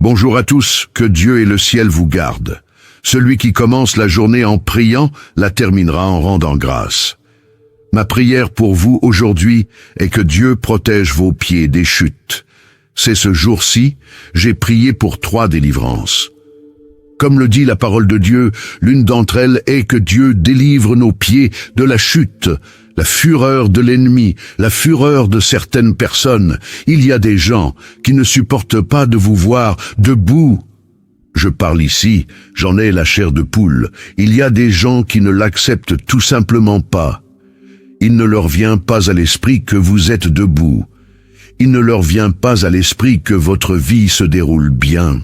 Bonjour à tous, que Dieu et le ciel vous gardent. Celui qui commence la journée en priant la terminera en rendant grâce. Ma prière pour vous aujourd'hui est que Dieu protège vos pieds des chutes. C'est ce jour-ci, j'ai prié pour 3 délivrances. Comme le dit la parole de Dieu, l'une d'entre elles est que Dieu délivre nos pieds de la chute, la fureur de l'ennemi, la fureur de certaines personnes. Il y a des gens qui ne supportent pas de vous voir debout. Je parle ici, j'en ai la chair de poule. Il y a des gens qui ne l'acceptent tout simplement pas. Il ne leur vient pas à l'esprit que vous êtes debout. Il ne leur vient pas à l'esprit que votre vie se déroule bien.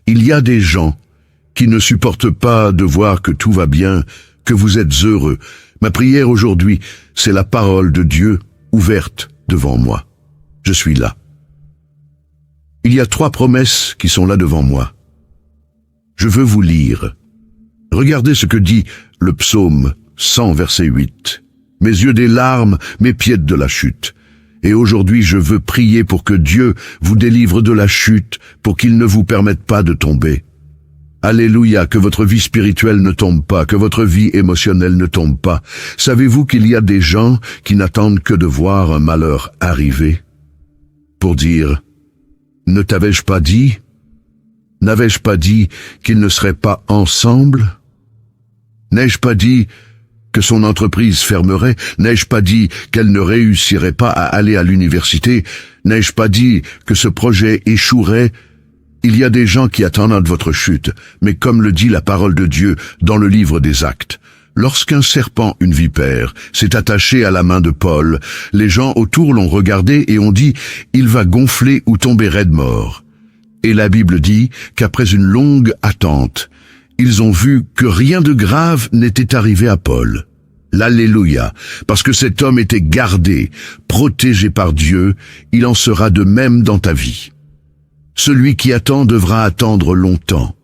Il y a des gens qui ne supportent pas de voir que tout va bien, que vous êtes heureux. Ma prière aujourd'hui, c'est la parole de Dieu ouverte devant moi. Je suis là. Il y a 3 promesses qui sont là devant moi. Je veux vous lire. Regardez ce que dit le psaume 100, verset 8. Mes yeux des larmes, mes pieds de la chute. Et aujourd'hui, je veux prier pour que Dieu vous délivre de la chute, pour qu'il ne vous permette pas de tomber. Alléluia, que votre vie spirituelle ne tombe pas, que votre vie émotionnelle ne tombe pas. Savez-vous qu'il y a des gens qui n'attendent que de voir un malheur arriver pour dire « Ne t'avais-je pas dit ? N'avais-je pas dit qu'ils ne seraient pas ensemble ? N'ai-je pas dit que son entreprise fermerait? N'ai-je pas dit qu'elle ne réussirait pas à aller à l'université? N'ai-je pas dit que ce projet échouerait? Il y a des gens qui attendent votre chute, mais comme le dit la parole de Dieu dans le livre des Actes, lorsqu'un serpent, une vipère, s'est attaché à la main de Paul, les gens autour l'ont regardé et ont dit « Il va gonfler ou tomber raide mort ». Et la Bible dit qu'après une longue attente, ils ont vu que rien de grave n'était arrivé à Paul. L'Alléluia, parce que cet homme était gardé, protégé par Dieu, il en sera de même dans ta vie. Celui qui attend devra attendre longtemps,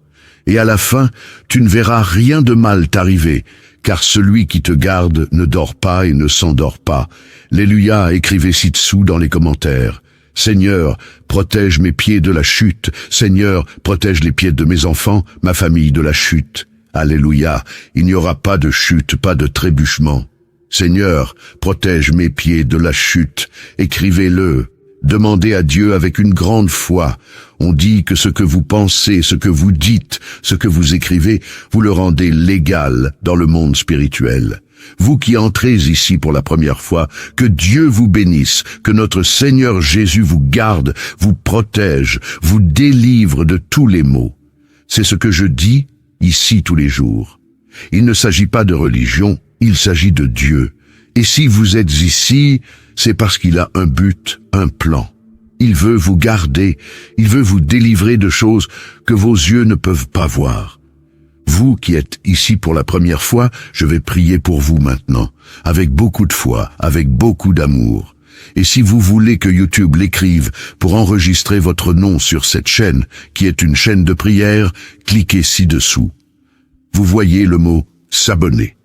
et à la fin, tu ne verras rien de mal t'arriver, car celui qui te garde ne dort pas et ne s'endort pas. Alléluia, écrivez ci-dessous dans les commentaires. Seigneur, protège mes pieds de la chute. Seigneur, protège les pieds de mes enfants, ma famille de la chute. Alléluia, il n'y aura pas de chute, pas de trébuchement. Seigneur, protège mes pieds de la chute. Écrivez-le. Demandez à Dieu avec une grande foi. On dit que ce que vous pensez, ce que vous dites, ce que vous écrivez, vous le rendez légal dans le monde spirituel. Vous qui entrez ici pour la première fois, que Dieu vous bénisse, que notre Seigneur Jésus vous garde, vous protège, vous délivre de tous les maux. C'est ce que je dis ici tous les jours. Il ne s'agit pas de religion, il s'agit de Dieu. Et si vous êtes ici, c'est parce qu'il a un but, un plan. Il veut vous garder, il veut vous délivrer de choses que vos yeux ne peuvent pas voir. Vous qui êtes ici pour la première fois, je vais prier pour vous maintenant, avec beaucoup de foi, avec beaucoup d'amour. Et si vous voulez que YouTube l'écrive pour enregistrer votre nom sur cette chaîne, qui est une chaîne de prière, cliquez ci-dessous. Vous voyez le mot « s'abonner ».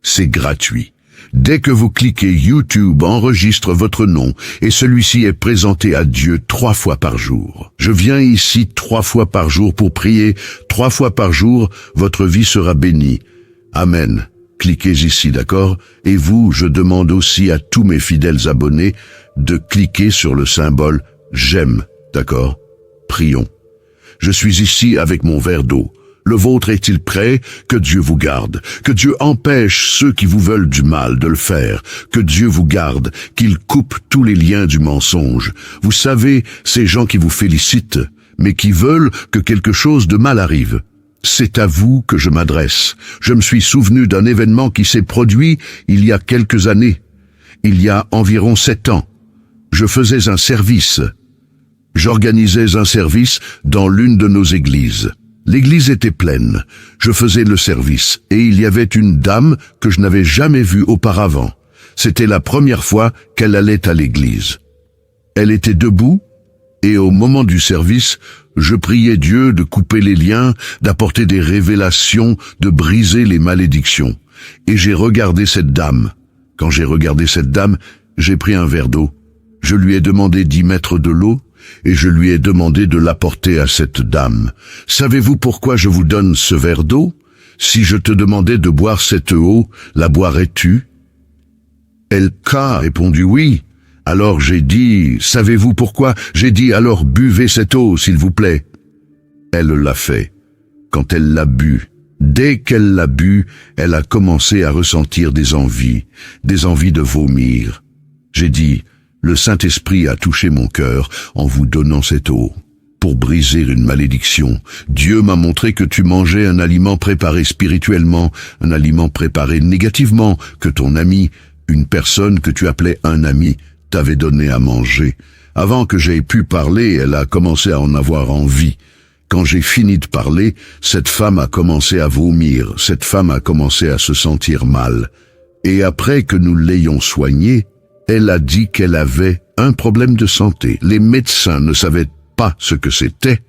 C'est gratuit. Dès que vous cliquez, YouTube enregistre votre nom et celui-ci est présenté à Dieu 3 fois par jour. Je viens ici 3 fois par jour pour prier. 3 fois par jour, votre vie sera bénie. Amen. Cliquez ici, d'accord? Et vous, je demande aussi à tous mes fidèles abonnés de cliquer sur le symbole « J'aime », d'accord? Prions. Je suis ici avec mon verre d'eau. Le vôtre est-il prêt? Que Dieu vous garde. Que Dieu empêche ceux qui vous veulent du mal de le faire. Que Dieu vous garde, qu'il coupe tous les liens du mensonge. Vous savez, ces gens qui vous félicitent, mais qui veulent que quelque chose de mal arrive. C'est à vous que je m'adresse. Je me suis souvenu d'un événement qui s'est produit il y a quelques années. Il y a environ 7 ans. Je faisais un service. J'organisais un service dans l'une de nos églises. L'église était pleine. Je faisais le service et il y avait une dame que je n'avais jamais vue auparavant. C'était la première fois qu'elle allait à l'église. Elle était debout et au moment du service, je priais Dieu de couper les liens, d'apporter des révélations, de briser les malédictions. Et j'ai regardé cette dame. Quand j'ai regardé cette dame, j'ai pris un verre d'eau. Je lui ai demandé d'y mettre de l'eau et je lui ai demandé de l'apporter à cette dame. Savez-vous pourquoi je vous donne ce verre d'eau? Si je te demandais de boire cette eau, la boirais-tu? Elle a répondu oui. Alors j'ai dit, savez-vous pourquoi? J'ai dit, alors buvez cette eau, s'il vous plaît. Elle l'a fait. Quand elle l'a bu, dès qu'elle l'a bu, elle a commencé à ressentir des envies de vomir. J'ai dit, le Saint-Esprit a touché mon cœur en vous donnant cette eau. Pour briser une malédiction, Dieu m'a montré que tu mangeais un aliment préparé spirituellement, un aliment préparé négativement, que ton ami, une personne que tu appelais un ami, t'avait donné à manger. Avant que j'aie pu parler, elle a commencé à en avoir envie. Quand j'ai fini de parler, cette femme a commencé à vomir, cette femme a commencé à se sentir mal. Et après que nous l'ayons soignée, elle a dit qu'elle avait un problème de santé. Les médecins ne savaient pas ce que c'était,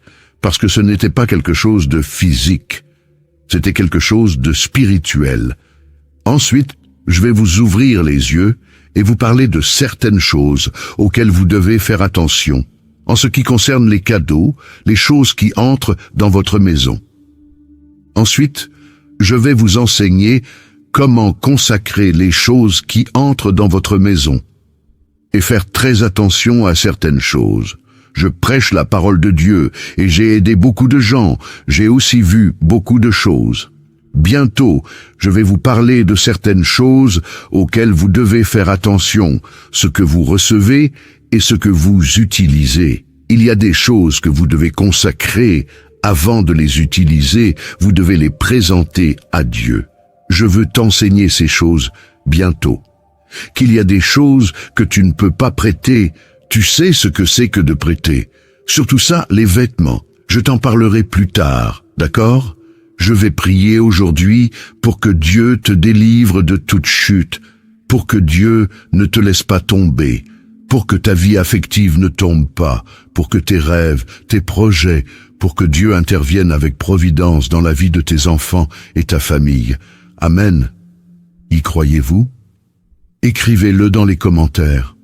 parce que ce n'était pas quelque chose de physique, c'était quelque chose de spirituel. Ensuite, je vais vous ouvrir les yeux et vous parler de certaines choses auxquelles vous devez faire attention, en ce qui concerne les cadeaux, les choses qui entrent dans votre maison. Ensuite, je vais vous enseigner comment consacrer les choses qui entrent dans votre maison et faire très attention à certaines choses. Je prêche la parole de Dieu et j'ai aidé beaucoup de gens, j'ai aussi vu beaucoup de choses. Bientôt, je vais vous parler de certaines choses auxquelles vous devez faire attention, ce que vous recevez et ce que vous utilisez. Il y a des choses que vous devez consacrer avant de les utiliser, vous devez les présenter à Dieu. Je veux t'enseigner ces choses bientôt. Qu'il y a des choses que tu ne peux pas prêter, tu sais ce que c'est que de prêter. Surtout ça, les vêtements. Je t'en parlerai plus tard, d'accord? Je vais prier aujourd'hui pour que Dieu te délivre de toute chute, pour que Dieu ne te laisse pas tomber, pour que ta vie affective ne tombe pas, pour que tes rêves, tes projets, pour que Dieu intervienne avec providence dans la vie de tes enfants et ta famille. Amen. Y croyez-vous? Écrivez-le dans les commentaires.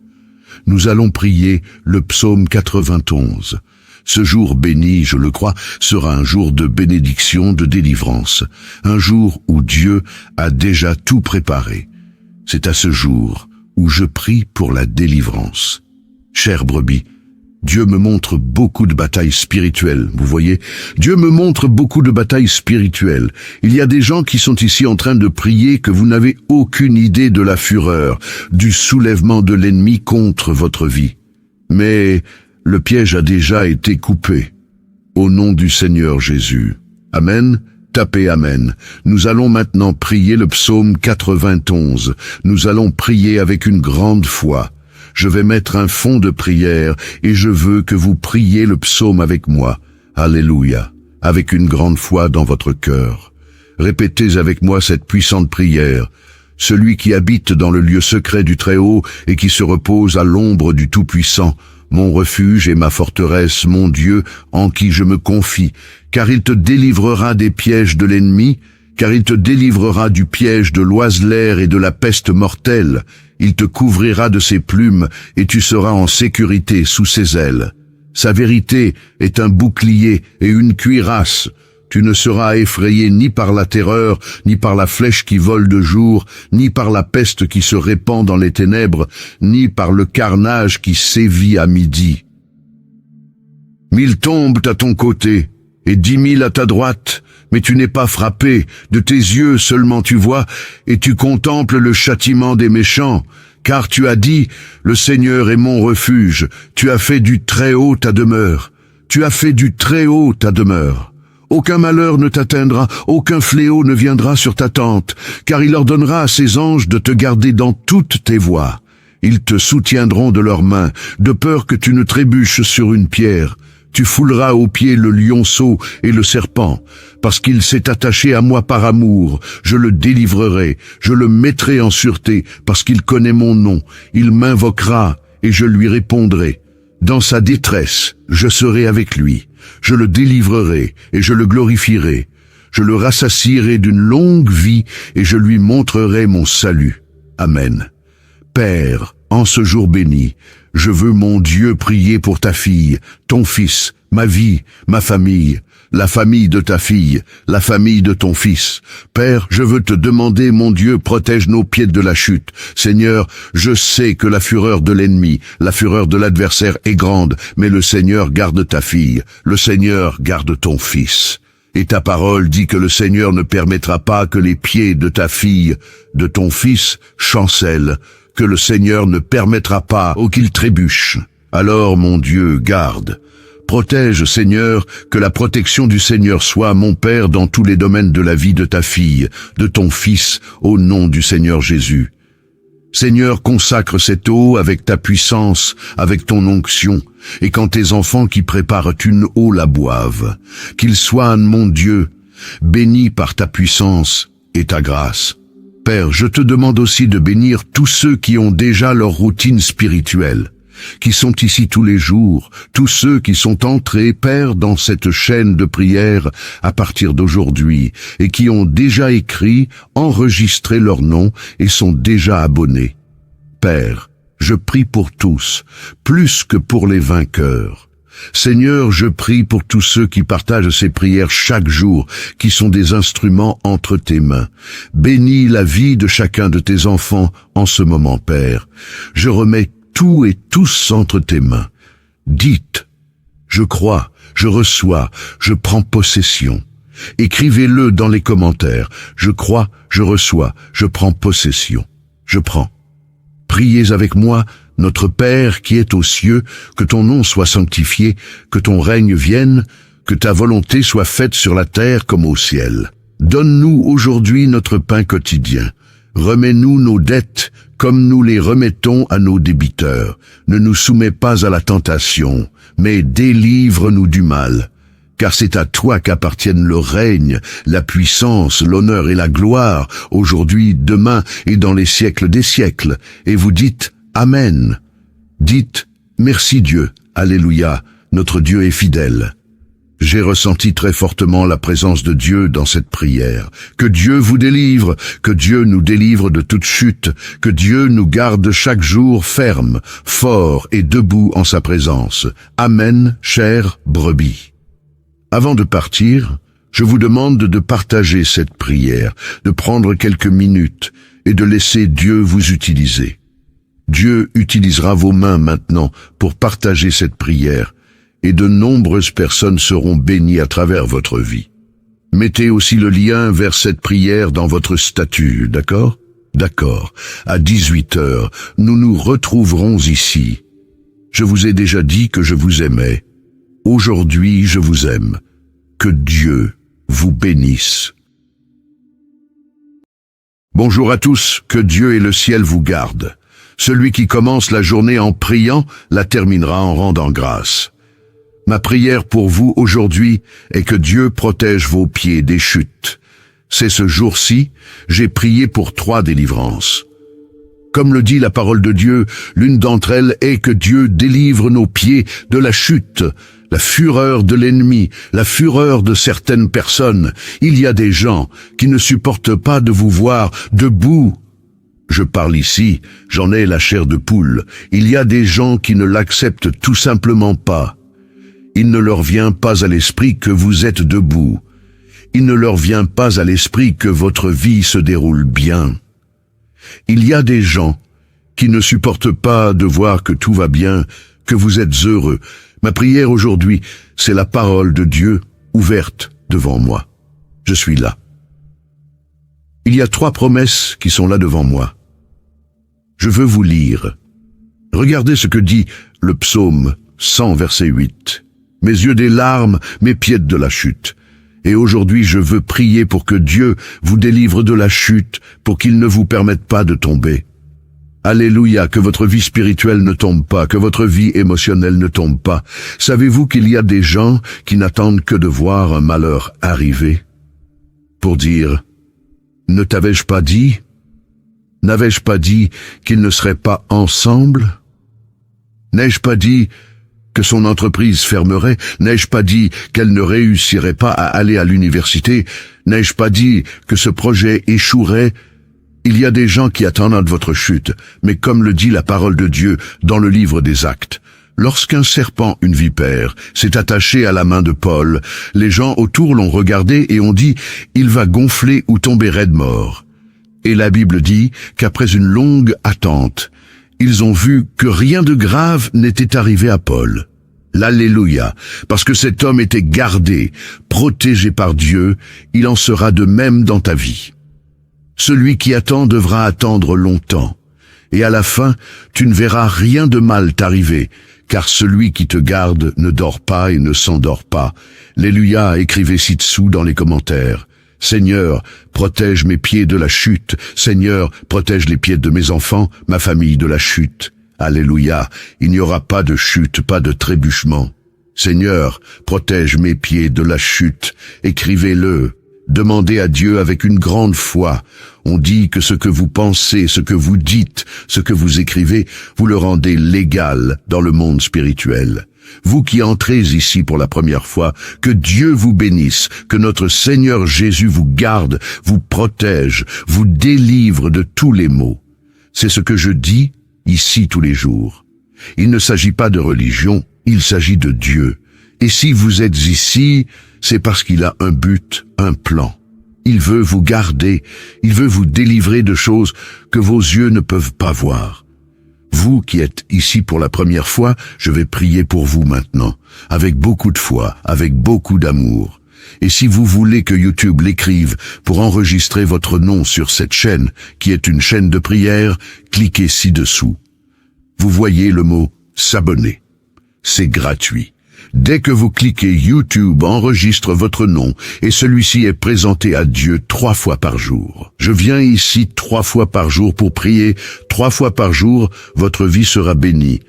Nous allons prier le psaume 91. Ce jour béni, je le crois, sera un jour de bénédiction, de délivrance, un jour où Dieu a déjà tout préparé. C'est à ce jour où je prie pour la délivrance. Chère brebis, Dieu me montre beaucoup de batailles spirituelles, vous voyez? Dieu me montre beaucoup de batailles spirituelles. Il y a des gens qui sont ici en train de prier que vous n'avez aucune idée de la fureur, du soulèvement de l'ennemi contre votre vie. Mais le piège a déjà été coupé. Au nom du Seigneur Jésus. Amen. Tapez Amen. Nous allons maintenant prier le psaume 91. Nous allons prier avec une grande foi. Je vais mettre un fond de prière et je veux que vous priez le psaume avec moi. Alléluia. Avec une grande foi dans votre cœur. Répétez avec moi cette puissante prière. Celui qui habite dans le lieu secret du Très-Haut et qui se repose à l'ombre du Tout-Puissant, mon refuge et ma forteresse, mon Dieu, en qui je me confie, car il te délivrera des pièges de l'ennemi, car il te délivrera du piège de l'oiseleur et de la peste mortelle. Il te couvrira de ses plumes, et tu seras en sécurité sous ses ailes. Sa vérité est un bouclier et une cuirasse. Tu ne seras effrayé ni par la terreur, ni par la flèche qui vole de jour, ni par la peste qui se répand dans les ténèbres, ni par le carnage qui sévit à midi. 1000 tombent à ton côté, et 10 000 à ta droite, mais tu n'es pas frappé, de tes yeux seulement tu vois, et tu contemples le châtiment des méchants, car tu as dit, le Seigneur est mon refuge, tu as fait du Très-Haut ta demeure, tu as fait du Très-Haut ta demeure. Aucun malheur ne t'atteindra, aucun fléau ne viendra sur ta tente, car il ordonnera à ses anges de te garder dans toutes tes voies. Ils te soutiendront de leurs mains, de peur que tu ne trébuches sur une pierre. Tu fouleras aux pieds le lionceau et le serpent, parce qu'il s'est attaché à moi par amour. Je le délivrerai, je le mettrai en sûreté, parce qu'il connaît mon nom. Il m'invoquera, et je lui répondrai. Dans sa détresse, je serai avec lui. Je le délivrerai et je le glorifierai. Je le rassasierai d'une longue vie et je lui montrerai mon salut. Amen. Père, En ce jour béni, je veux, mon Dieu, prier pour ta fille, ton fils, ma vie, ma famille, la famille de ta fille, la famille de ton fils. Père, je veux te demander, mon Dieu, protège nos pieds de la chute. Seigneur, je sais que la fureur de l'ennemi, la fureur de l'adversaire est grande, mais le Seigneur garde ta fille, le Seigneur garde ton fils. Et ta parole dit que le Seigneur ne permettra pas que les pieds de ta fille, de ton fils, chancellent, que le Seigneur ne permettra pas qu'il trébuche. Alors, mon Dieu, garde. Protège, Seigneur, que la protection du Seigneur soit, mon Père, dans tous les domaines de la vie de ta fille, de ton fils, au nom du Seigneur Jésus. Seigneur, consacre cette eau avec ta puissance, avec ton onction, et quand tes enfants qui préparent une eau la boivent, qu'ils soient, mon Dieu, bénis par ta puissance et ta grâce. Père, je te demande aussi de bénir tous ceux qui ont déjà leur routine spirituelle, qui sont ici tous les jours, tous ceux qui sont entrés, Père, dans cette chaîne de prière à partir d'aujourd'hui, et qui ont déjà écrit, enregistré leur nom et sont déjà abonnés. Père, je prie pour tous, plus que pour les vainqueurs. Seigneur, je prie pour tous ceux qui partagent ces prières chaque jour, qui sont des instruments entre tes mains. Bénis la vie de chacun de tes enfants en ce moment, Père. Je remets tout et tous entre tes mains. Dites, je crois, je reçois, je prends possession. Écrivez-le dans les commentaires. Je crois, je reçois, je prends possession. Je prends. Priez avec moi, notre Père qui est aux cieux, que ton nom soit sanctifié, que ton règne vienne, que ta volonté soit faite sur la terre comme au ciel. Donne-nous aujourd'hui notre pain quotidien. Remets-nous nos dettes comme nous les remettons à nos débiteurs. Ne nous soumets pas à la tentation, mais délivre-nous du mal. Car c'est à toi qu'appartiennent le règne, la puissance, l'honneur et la gloire, aujourd'hui, demain et dans les siècles des siècles. Et vous dites Amen. Dites merci Dieu, Alléluia, notre Dieu est fidèle. J'ai ressenti très fortement la présence de Dieu dans cette prière. Que Dieu vous délivre, que Dieu nous délivre de toute chute, que Dieu nous garde chaque jour ferme, fort et debout en sa présence. Amen, chère brebis. Avant de partir, je vous demande de partager cette prière, de prendre quelques minutes et de laisser Dieu vous utiliser. Dieu utilisera vos mains maintenant pour partager cette prière, et de nombreuses personnes seront bénies à travers votre vie. Mettez aussi le lien vers cette prière dans votre statut, d'accord? D'accord. À 18h, nous nous retrouverons ici. Je vous ai déjà dit que je vous aimais. Aujourd'hui, je vous aime. Que Dieu vous bénisse. Bonjour à tous, que Dieu et le ciel vous gardent. Celui qui commence la journée en priant la terminera en rendant grâce. Ma prière pour vous aujourd'hui est que Dieu protège vos pieds des chutes. C'est ce jour-ci, j'ai prié pour 3 délivrances. Comme le dit la parole de Dieu, l'une d'entre elles est que Dieu délivre nos pieds de la chute, la fureur de l'ennemi, la fureur de certaines personnes. Il y a des gens qui ne supportent pas de vous voir debout. Je parle ici, j'en ai la chair de poule. Il y a des gens qui ne l'acceptent tout simplement pas. Il ne leur vient pas à l'esprit que vous êtes debout. Il ne leur vient pas à l'esprit que votre vie se déroule bien. Il y a des gens qui ne supportent pas de voir que tout va bien, que vous êtes heureux. Ma prière aujourd'hui, c'est la parole de Dieu ouverte devant moi. Je suis là. Il y a 3 promesses qui sont là devant moi. Je veux vous lire. Regardez ce que dit le psaume 100, verset 8. Mes yeux des larmes, mes pieds de la chute. Et aujourd'hui, je veux prier pour que Dieu vous délivre de la chute, pour qu'il ne vous permette pas de tomber. Alléluia, que votre vie spirituelle ne tombe pas, que votre vie émotionnelle ne tombe pas. Savez-vous qu'il y a des gens qui n'attendent que de voir un malheur arriver pour dire « Ne t'avais-je pas dit ? N'avais-je pas dit qu'ils ne seraient pas ensemble ? N'ai-je pas dit que son entreprise fermerait? N'ai-je pas dit qu'elle ne réussirait pas à aller à l'université? N'ai-je pas dit que ce projet échouerait? Il y a des gens qui attendent votre chute, mais comme le dit la parole de Dieu dans le livre des Actes, lorsqu'un serpent, une vipère, s'est attaché à la main de Paul, les gens autour l'ont regardé et ont dit « Il va gonfler ou tomber raide mort ». Et la Bible dit qu'après une longue attente, ils ont vu que rien de grave n'était arrivé à Paul. L'Alléluia, parce que cet homme était gardé, protégé par Dieu, il en sera de même dans ta vie. Celui qui attend devra attendre longtemps, et à la fin, tu ne verras rien de mal t'arriver, car celui qui te garde ne dort pas et ne s'endort pas. Alléluia, écrivez ci-dessous dans les commentaires. Seigneur, protège mes pieds de la chute. Seigneur, protège les pieds de mes enfants, ma famille de la chute. Alléluia, il n'y aura pas de chute, pas de trébuchement. Seigneur, protège mes pieds de la chute. Écrivez-le. Demandez à Dieu avec une grande foi. On dit que ce que vous pensez, ce que vous dites, ce que vous écrivez, vous le rendez légal dans le monde spirituel. Vous qui entrez ici pour la première fois, que Dieu vous bénisse, que notre Seigneur Jésus vous garde, vous protège, vous délivre de tous les maux. C'est ce que je dis ici tous les jours. Il ne s'agit pas de religion, il s'agit de Dieu. Et si vous êtes ici, c'est parce qu'il a un but, un plan. Il veut vous garder, il veut vous délivrer de choses que vos yeux ne peuvent pas voir. Vous qui êtes ici pour la première fois, je vais prier pour vous maintenant, avec beaucoup de foi, avec beaucoup d'amour. Et si vous voulez que YouTube l'écrive pour enregistrer votre nom sur cette chaîne, qui est une chaîne de prière, cliquez ci-dessous. Vous voyez le mot « s'abonner ». C'est gratuit. Dès que vous cliquez, YouTube enregistre votre nom et celui-ci est présenté à Dieu 3 fois par jour. Je viens ici 3 fois par jour pour prier. 3 fois par jour, votre vie sera bénie.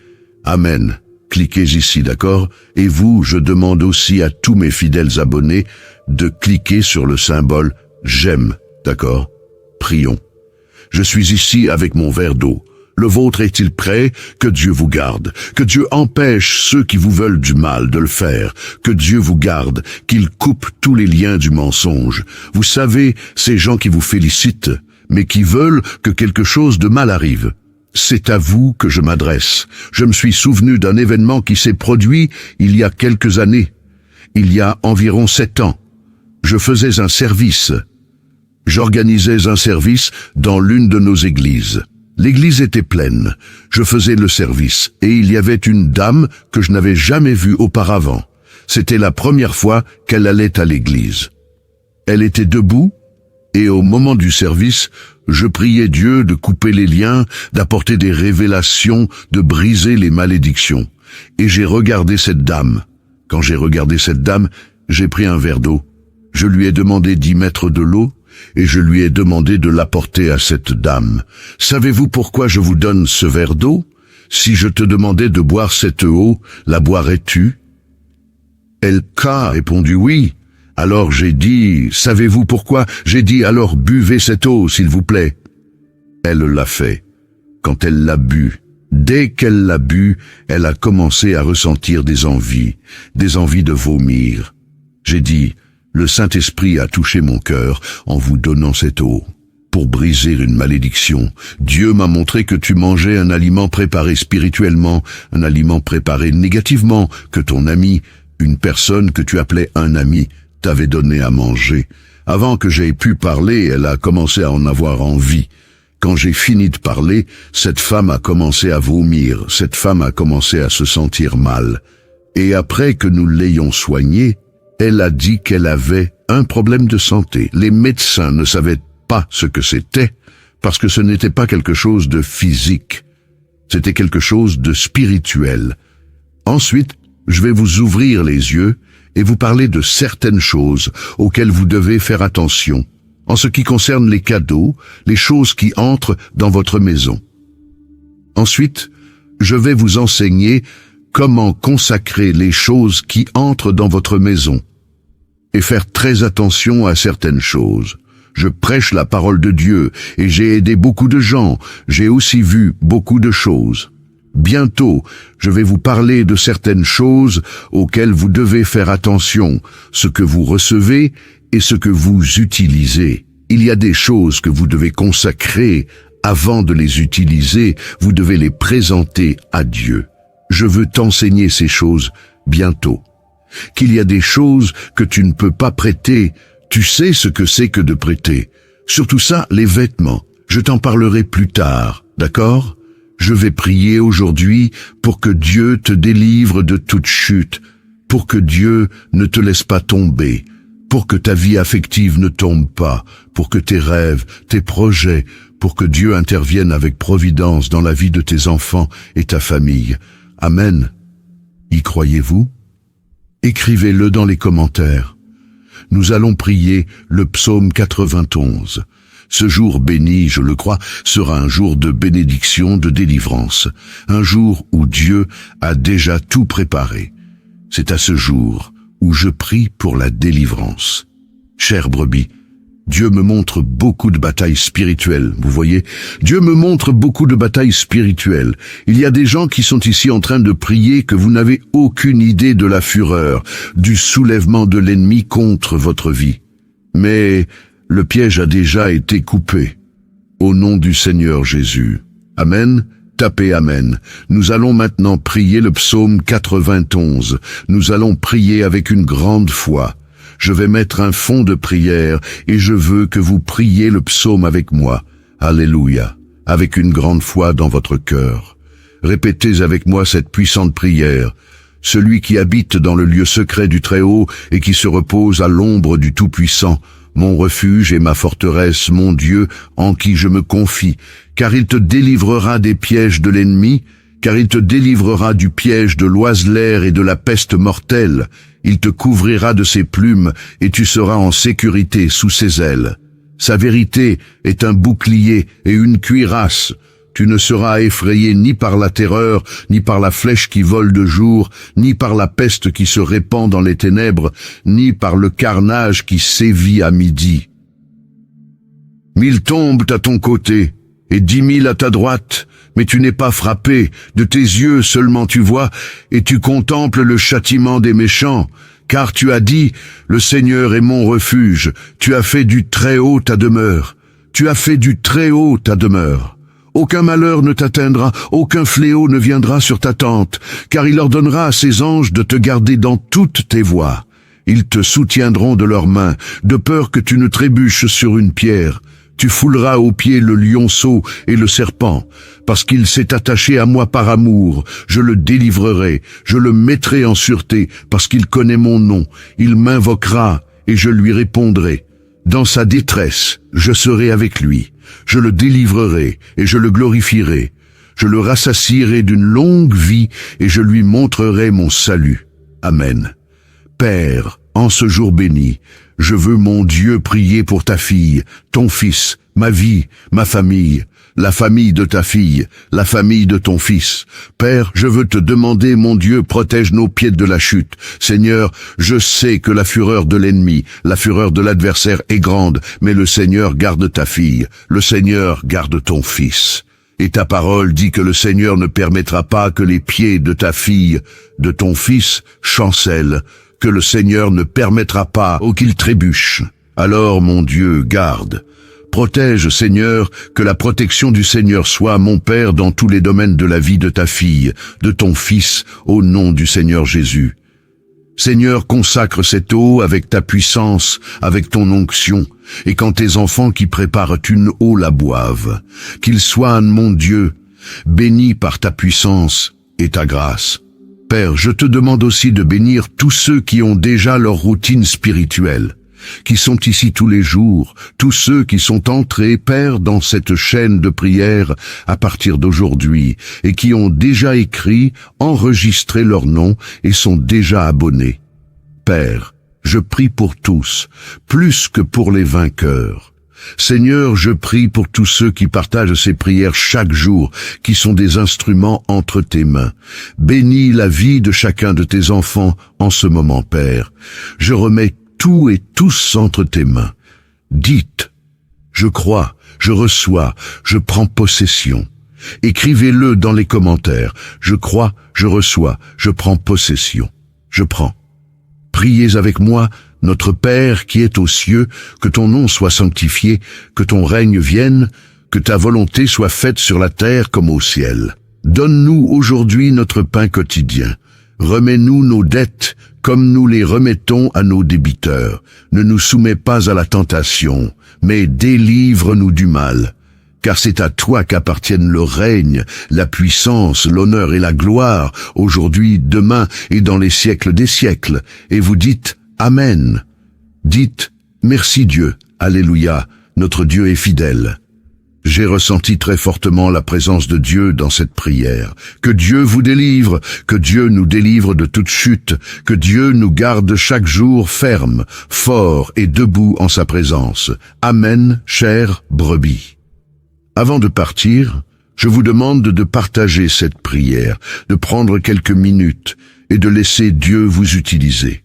Amen. Cliquez ici, d'accord? Et vous, je demande aussi à tous mes fidèles abonnés de cliquer sur le symbole « J'aime », d'accord? Prions. Je suis ici avec mon verre d'eau. Le vôtre est-il prêt? Que Dieu vous garde. Que Dieu empêche ceux qui vous veulent du mal de le faire. Que Dieu vous garde, qu'il coupe tous les liens du mensonge. Vous savez, ces gens qui vous félicitent, mais qui veulent que quelque chose de mal arrive. C'est à vous que je m'adresse. Je me suis souvenu d'un événement qui s'est produit il y a quelques années. Il y a environ 7 ans. Je faisais un service. J'organisais un service dans l'une de nos églises. L'église était pleine. Je faisais le service et il y avait une dame que je n'avais jamais vue auparavant. C'était la première fois qu'elle allait à l'église. Elle était debout et au moment du service, je priais Dieu de couper les liens, d'apporter des révélations, de briser les malédictions. Et j'ai regardé cette dame. Quand j'ai regardé cette dame, j'ai pris un verre d'eau. Je lui ai demandé d'y mettre de l'eau et je lui ai demandé de l'apporter à cette dame. Savez-vous pourquoi je vous donne ce verre d'eau? Si je te demandais de boire cette eau, la boirais-tu? Elle a répondu oui. Alors j'ai dit, savez-vous pourquoi? J'ai dit, alors buvez cette eau, s'il vous plaît. Elle l'a fait. Quand elle l'a bu, dès qu'elle l'a bu, elle a commencé à ressentir des envies de vomir. J'ai dit, le Saint-Esprit a touché mon cœur en vous donnant cette eau. Pour briser une malédiction, Dieu m'a montré que tu mangeais un aliment préparé spirituellement, un aliment préparé négativement, que ton ami, une personne que tu appelais un ami, t'avait donné à manger. Avant que j'aie pu parler, elle a commencé à en avoir envie. Quand j'ai fini de parler, cette femme a commencé à vomir, cette femme a commencé à se sentir mal. Et après que nous l'ayons soignée, elle a dit qu'elle avait un problème de santé. Les médecins ne savaient pas ce que c'était, parce que ce n'était pas quelque chose de physique. C'était quelque chose de spirituel. Ensuite, je vais vous ouvrir les yeux et vous parler de certaines choses auxquelles vous devez faire attention, en ce qui concerne les cadeaux, les choses qui entrent dans votre maison. Ensuite, je vais vous enseigner comment consacrer les choses qui entrent dans votre maison et faire très attention à certaines choses. Je prêche la parole de Dieu et j'ai aidé beaucoup de gens. J'ai aussi vu beaucoup de choses. Bientôt, je vais vous parler de certaines choses auxquelles vous devez faire attention, ce que vous recevez et ce que vous utilisez. Il y a des choses que vous devez consacrer avant de les utiliser, vous devez les présenter à Dieu. Je veux t'enseigner ces choses bientôt. Qu'il y a des choses que tu ne peux pas prêter, tu sais ce que c'est que de prêter. Surtout ça, les vêtements. Je t'en parlerai plus tard, d'accord? Je vais prier aujourd'hui pour que Dieu te délivre de toute chute, pour que Dieu ne te laisse pas tomber, pour que ta vie affective ne tombe pas, pour que tes rêves, tes projets, pour que Dieu intervienne avec providence dans la vie de tes enfants et ta famille. Amen. Y croyez-vous? Écrivez-le dans les commentaires. Nous allons prier le psaume 91. Ce jour béni, je le crois, sera un jour de bénédiction, de délivrance, un jour où Dieu a déjà tout préparé. C'est à ce jour où je prie pour la délivrance. Chère brebis, Dieu me montre beaucoup de batailles spirituelles, vous voyez? Dieu me montre beaucoup de batailles spirituelles. Il y a des gens qui sont ici en train de prier que vous n'avez aucune idée de la fureur, du soulèvement de l'ennemi contre votre vie. Mais le piège a déjà été coupé. Au nom du Seigneur Jésus. Amen. Tapez Amen. Nous allons maintenant prier le psaume 91. Nous allons prier avec une grande foi. Je vais mettre un fond de prière et je veux que vous priez le psaume avec moi. Alléluia. Avec une grande foi dans votre cœur. Répétez avec moi cette puissante prière. Celui qui habite dans le lieu secret du Très-Haut et qui se repose à l'ombre du Tout-Puissant, mon refuge et ma forteresse, mon Dieu, en qui je me confie, car il te délivrera des pièges de l'ennemi, car il te délivrera du piège de l'oiseleur et de la peste mortelle. Il te couvrira de ses plumes, et tu seras en sécurité sous ses ailes. Sa vérité est un bouclier et une cuirasse. Tu ne seras effrayé ni par la terreur, ni par la flèche qui vole de jour, ni par la peste qui se répand dans les ténèbres, ni par le carnage qui sévit à midi. 1000 tombent à ton côté, et 10 000 à ta droite, mais tu n'es pas frappé, de tes yeux seulement tu vois, et tu contemples le châtiment des méchants, car tu as dit, le Seigneur est mon refuge, tu as fait du Très-Haut ta demeure, tu as fait du Très-Haut ta demeure. Aucun malheur ne t'atteindra, aucun fléau ne viendra sur ta tente, car il ordonnera à ses anges de te garder dans toutes tes voies. Ils te soutiendront de leurs mains, de peur que tu ne trébuches sur une pierre. Tu fouleras aux pieds le lionceau et le serpent, parce qu'il s'est attaché à moi par amour. Je le délivrerai, je le mettrai en sûreté, parce qu'il connaît mon nom. Il m'invoquera, et je lui répondrai. Dans sa détresse, je serai avec lui. Je le délivrerai, et je le glorifierai. Je le rassasierai d'une longue vie, et je lui montrerai mon salut. Amen. Père, en ce jour béni, je veux, mon Dieu, prier pour ta fille, ton fils, ma vie, ma famille, la famille de ta fille, la famille de ton fils. Père, je veux te demander, mon Dieu, protège nos pieds de la chute. Seigneur, je sais que la fureur de l'ennemi, la fureur de l'adversaire est grande, mais le Seigneur garde ta fille, le Seigneur garde ton fils. Et ta parole dit que le Seigneur ne permettra pas que les pieds de ta fille, de ton fils, chancellent, que le Seigneur ne permettra pas qu'il trébuche. Alors, mon Dieu, garde. Protège, Seigneur, que la protection du Seigneur soit, mon Père, dans tous les domaines de la vie de ta fille, de ton fils, au nom du Seigneur Jésus. Seigneur, consacre cette eau avec ta puissance, avec ton onction, et quand tes enfants qui préparent une eau la boivent, qu'ils soient, mon Dieu, bénis par ta puissance et ta grâce. Père, je te demande aussi de bénir tous ceux qui ont déjà leur routine spirituelle, qui sont ici tous les jours, tous ceux qui sont entrés, Père, dans cette chaîne de prière à partir d'aujourd'hui, et qui ont déjà écrit, enregistré leur nom et sont déjà abonnés. Père, je prie pour tous, plus que pour les vainqueurs. Seigneur, je prie pour tous ceux qui partagent ces prières chaque jour, qui sont des instruments entre tes mains. Bénis la vie de chacun de tes enfants en ce moment, Père. Je remets tout et tous entre tes mains. Dites, je crois, je reçois, je prends possession. Écrivez-le dans les commentaires. Je crois, je reçois, je prends possession. Je prends. Priez avec moi, Notre Père qui es aux cieux, que ton nom soit sanctifié, que ton règne vienne, que ta volonté soit faite sur la terre comme au ciel. Donne-nous aujourd'hui notre pain quotidien. Remets-nous nos dettes comme nous les remettons à nos débiteurs. Ne nous soumets pas à la tentation, mais délivre-nous du mal. Car c'est à toi qu'appartiennent le règne, la puissance, l'honneur et la gloire, aujourd'hui, demain et dans les siècles des siècles. Et vous dites Amen. Dites merci Dieu, Alléluia, notre Dieu est fidèle. J'ai ressenti très fortement la présence de Dieu dans cette prière. Que Dieu vous délivre, que Dieu nous délivre de toute chute, que Dieu nous garde chaque jour ferme, fort et debout en sa présence. Amen, chère brebis. Avant de partir, je vous demande de partager cette prière, de prendre quelques minutes et de laisser Dieu vous utiliser.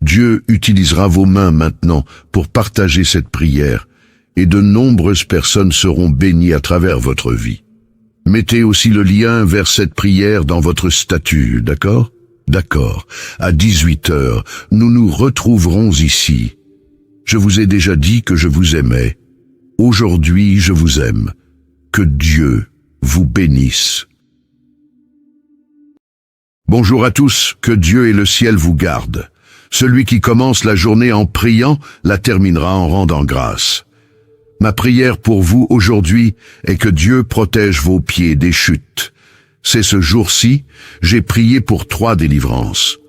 Dieu utilisera vos mains maintenant pour partager cette prière et de nombreuses personnes seront bénies à travers votre vie. Mettez aussi le lien vers cette prière dans votre statut, d'accord? D'accord. À 18h, nous nous retrouverons ici. Je vous ai déjà dit que je vous aimais. Aujourd'hui, je vous aime. Que Dieu vous bénisse. Bonjour à tous, que Dieu et le ciel vous gardent. Celui qui commence la journée en priant, la terminera en rendant grâce. Ma prière pour vous aujourd'hui est que Dieu protège vos pieds des chutes. C'est ce jour-ci, j'ai prié pour 3 délivrances.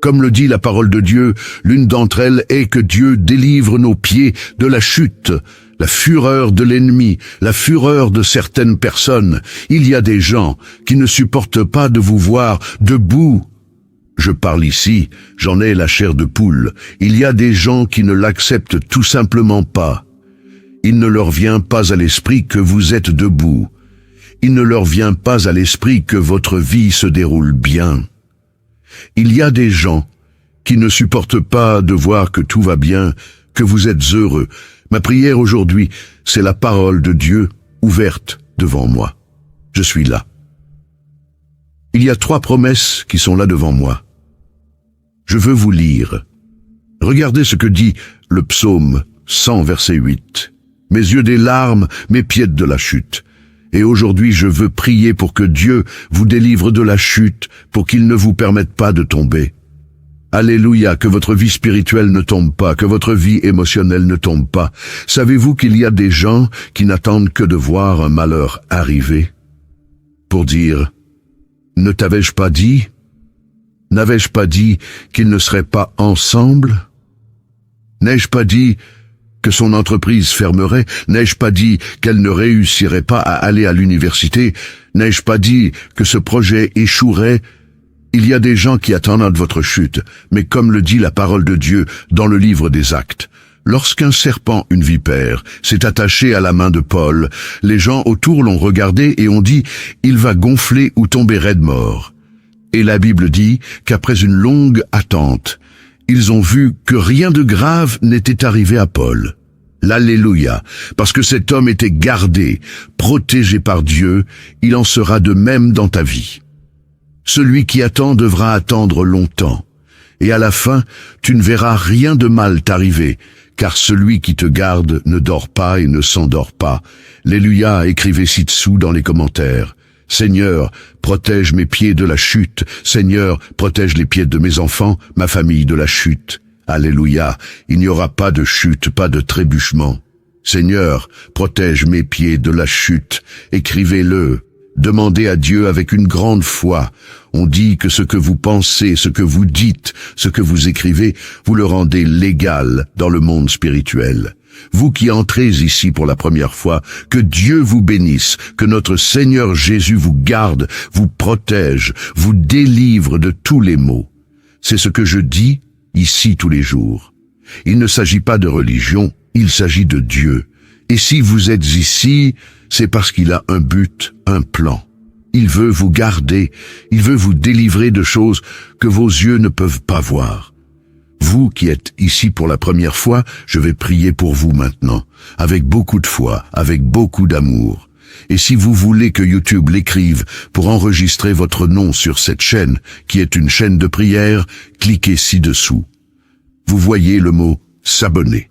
Comme le dit la parole de Dieu, l'une d'entre elles est que Dieu délivre nos pieds de la chute, la fureur de l'ennemi, la fureur de certaines personnes. Il y a des gens qui ne supportent pas de vous voir debout. Je parle ici, j'en ai la chair de poule. Il y a des gens qui ne l'acceptent tout simplement pas. Il ne leur vient pas à l'esprit que vous êtes debout. Il ne leur vient pas à l'esprit que votre vie se déroule bien. Il y a des gens qui ne supportent pas de voir que tout va bien, que vous êtes heureux. Ma prière aujourd'hui, c'est la parole de Dieu ouverte devant moi. Je suis là. Il y a 3 promesses qui sont là devant moi. Je veux vous lire. Regardez ce que dit le psaume 100, verset 8. Mes yeux des larmes, mes pieds de la chute. Et aujourd'hui, je veux prier pour que Dieu vous délivre de la chute, pour qu'il ne vous permette pas de tomber. Alléluia, que votre vie spirituelle ne tombe pas, que votre vie émotionnelle ne tombe pas. Savez-vous qu'il y a des gens qui n'attendent que de voir un malheur arriver pour dire « Ne t'avais-je pas dit ? N'avais-je pas dit qu'ils ne seraient pas ensemble ? N'ai-je pas dit que son entreprise fermerait? N'ai-je pas dit qu'elle ne réussirait pas à aller à l'université? N'ai-je pas dit que ce projet échouerait? Il y a des gens qui attendent votre chute, mais comme le dit la parole de Dieu dans le livre des Actes, lorsqu'un serpent, une vipère, s'est attaché à la main de Paul, les gens autour l'ont regardé et ont dit « Il va gonfler ou tomber raide mort ». Et la Bible dit qu'après une longue attente, ils ont vu que rien de grave n'était arrivé à Paul. L'Alléluia, parce que cet homme était gardé, protégé par Dieu, il en sera de même dans ta vie. Celui qui attend devra attendre longtemps, et à la fin, tu ne verras rien de mal t'arriver, car celui qui te garde ne dort pas et ne s'endort pas. Alléluia, écrivez ci-dessous dans les commentaires. Seigneur, protège mes pieds de la chute. Seigneur, protège les pieds de mes enfants, ma famille de la chute. Alléluia, il n'y aura pas de chute, pas de trébuchement. Seigneur, protège mes pieds de la chute. Écrivez-le. Demandez à Dieu avec une grande foi. On dit que ce que vous pensez, ce que vous dites, ce que vous écrivez, vous le rendez légal dans le monde spirituel. Vous qui entrez ici pour la première fois, que Dieu vous bénisse, que notre Seigneur Jésus vous garde, vous protège, vous délivre de tous les maux. C'est ce que je dis ici tous les jours. Il ne s'agit pas de religion, il s'agit de Dieu. Et si vous êtes ici, c'est parce qu'il a un but, un plan. Il veut vous garder, il veut vous délivrer de choses que vos yeux ne peuvent pas voir. Vous qui êtes ici pour la première fois, je vais prier pour vous maintenant, avec beaucoup de foi, avec beaucoup d'amour. Et si vous voulez que YouTube l'écrive pour enregistrer votre nom sur cette chaîne, qui est une chaîne de prière, cliquez ci-dessous. Vous voyez le mot « s'abonner ».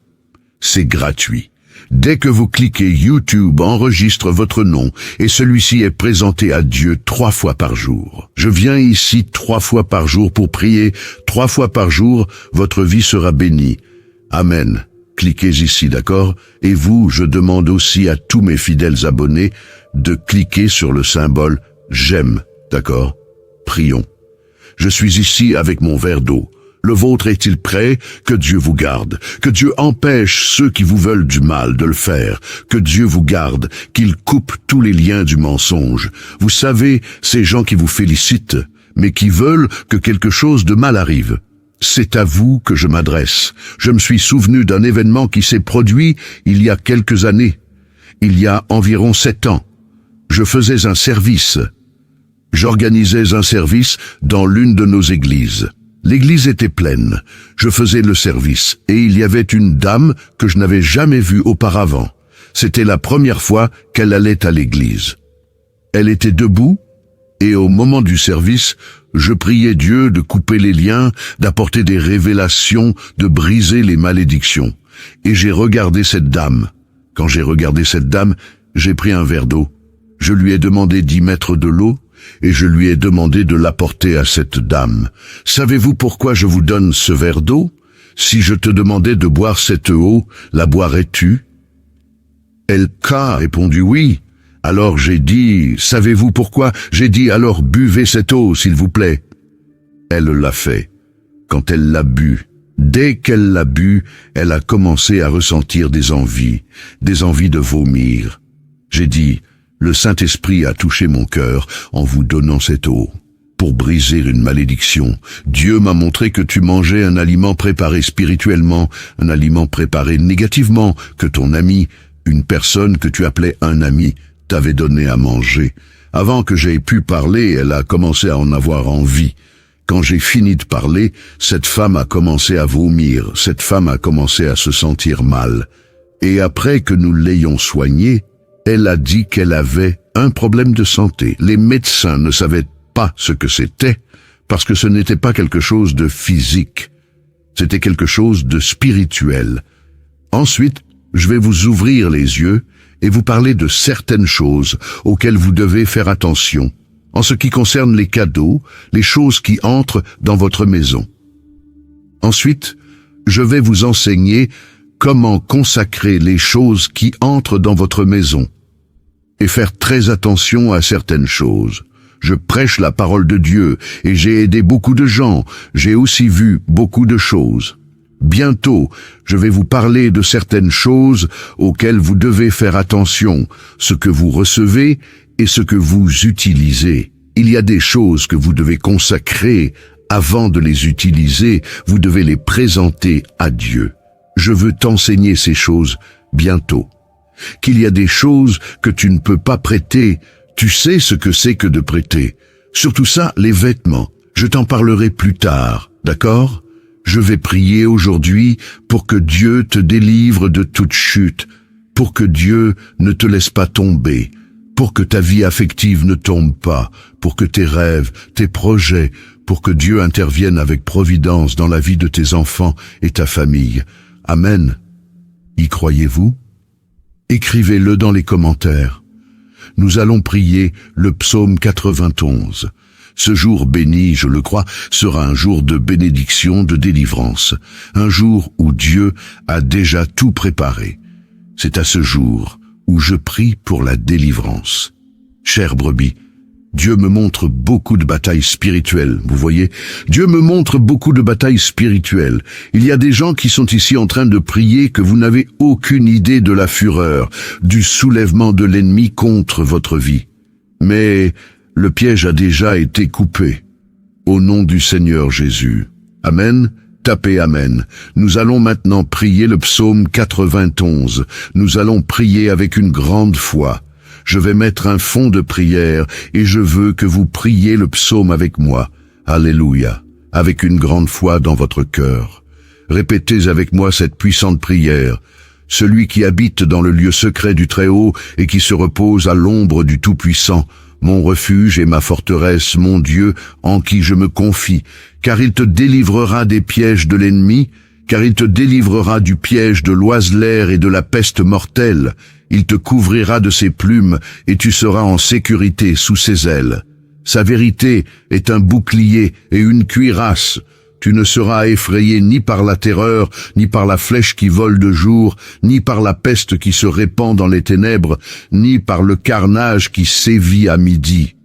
C'est gratuit. Dès que vous cliquez, YouTube enregistre votre nom et celui-ci est présenté à Dieu 3 fois par jour. Je viens ici 3 fois par jour pour prier. 3 fois par jour, votre vie sera bénie. Amen. Cliquez ici, d'accord? Et vous, je demande aussi à tous mes fidèles abonnés de cliquer sur le symbole « J'aime », d'accord? Prions. Je suis ici avec mon verre d'eau. Le vôtre est-il prêt? Que Dieu vous garde. Que Dieu empêche ceux qui vous veulent du mal de le faire. Que Dieu vous garde, qu'il coupe tous les liens du mensonge. Vous savez, ces gens qui vous félicitent, mais qui veulent que quelque chose de mal arrive. C'est à vous que je m'adresse. Je me suis souvenu d'un événement qui s'est produit il y a quelques années. Il y a environ 7 ans. Je faisais un service. J'organisais un service dans l'une de nos églises. L'église était pleine. Je faisais le service et il y avait une dame que je n'avais jamais vue auparavant. C'était la première fois qu'elle allait à l'église. Elle était debout et au moment du service, je priais Dieu de couper les liens, d'apporter des révélations, de briser les malédictions. Et j'ai regardé cette dame. Quand j'ai regardé cette dame, j'ai pris un verre d'eau. Je lui ai demandé d'y mettre de l'eau et je lui ai demandé de l'apporter à cette dame. Savez-vous pourquoi je vous donne ce verre d'eau? Si je te demandais de boire cette eau, la boirais-tu? Elle a répondu oui. Alors j'ai dit, savez-vous pourquoi? J'ai dit, alors buvez cette eau, s'il vous plaît. Elle l'a fait. Quand elle l'a bu, dès qu'elle l'a bu, elle a commencé à ressentir des envies de vomir. J'ai dit, le Saint-Esprit a touché mon cœur en vous donnant cette eau. Pour briser une malédiction, Dieu m'a montré que tu mangeais un aliment préparé spirituellement, un aliment préparé négativement, que ton ami, une personne que tu appelais un ami, t'avait donné à manger. Avant que j'aie pu parler, elle a commencé à en avoir envie. Quand j'ai fini de parler, cette femme a commencé à vomir, cette femme a commencé à se sentir mal. Et après que nous l'ayons soignée, elle a dit qu'elle avait un problème de santé. Les médecins ne savaient pas ce que c'était, parce que ce n'était pas quelque chose de physique. C'était quelque chose de spirituel. Ensuite, je vais vous ouvrir les yeux et vous parler de certaines choses auxquelles vous devez faire attention, en ce qui concerne les cadeaux, les choses qui entrent dans votre maison. Ensuite, je vais vous enseigner comment consacrer les choses qui entrent dans votre maison et faire très attention à certaines choses. Je prêche la parole de Dieu et j'ai aidé beaucoup de gens. J'ai aussi vu beaucoup de choses. Bientôt, je vais vous parler de certaines choses auxquelles vous devez faire attention, ce que vous recevez et ce que vous utilisez. Il y a des choses que vous devez consacrer avant de les utiliser. Vous devez les présenter à Dieu. Je veux t'enseigner ces choses bientôt. Qu'il y a des choses que tu ne peux pas prêter. Tu sais ce que c'est que de prêter. Surtout ça, les vêtements. Je t'en parlerai plus tard, d'accord? Je vais prier aujourd'hui pour que Dieu te délivre de toute chute, pour que Dieu ne te laisse pas tomber, pour que ta vie affective ne tombe pas, pour que tes rêves, tes projets, pour que Dieu intervienne avec providence dans la vie de tes enfants et ta famille. Amen. Y croyez-vous? Écrivez-le dans les commentaires. Nous allons prier le psaume 91. Ce jour béni, je le crois, sera un jour de bénédiction, de délivrance, un jour où Dieu a déjà tout préparé. C'est à ce jour où je prie pour la délivrance. Chère brebis, Dieu me montre beaucoup de batailles spirituelles, vous voyez? Dieu me montre beaucoup de batailles spirituelles. Il y a des gens qui sont ici en train de prier que vous n'avez aucune idée de la fureur, du soulèvement de l'ennemi contre votre vie. Mais le piège a déjà été coupé. Au nom du Seigneur Jésus. Amen. Tapez Amen. Nous allons maintenant prier le psaume 91. Nous allons prier avec une grande foi. Je vais mettre un fond de prière et je veux que vous priez le psaume avec moi. Alléluia. Avec une grande foi dans votre cœur. Répétez avec moi cette puissante prière. Celui qui habite dans le lieu secret du Très-Haut et qui se repose à l'ombre du Tout-Puissant, mon refuge et ma forteresse, mon Dieu, en qui je me confie, car il te délivrera des pièges de l'ennemi, car il te délivrera du piège de l'oiseleur et de la peste mortelle. Il te couvrira de ses plumes, et tu seras en sécurité sous ses ailes. Sa vérité est un bouclier et une cuirasse. Tu ne seras effrayé ni par la terreur, ni par la flèche qui vole de jour, ni par la peste qui se répand dans les ténèbres, ni par le carnage qui sévit à midi.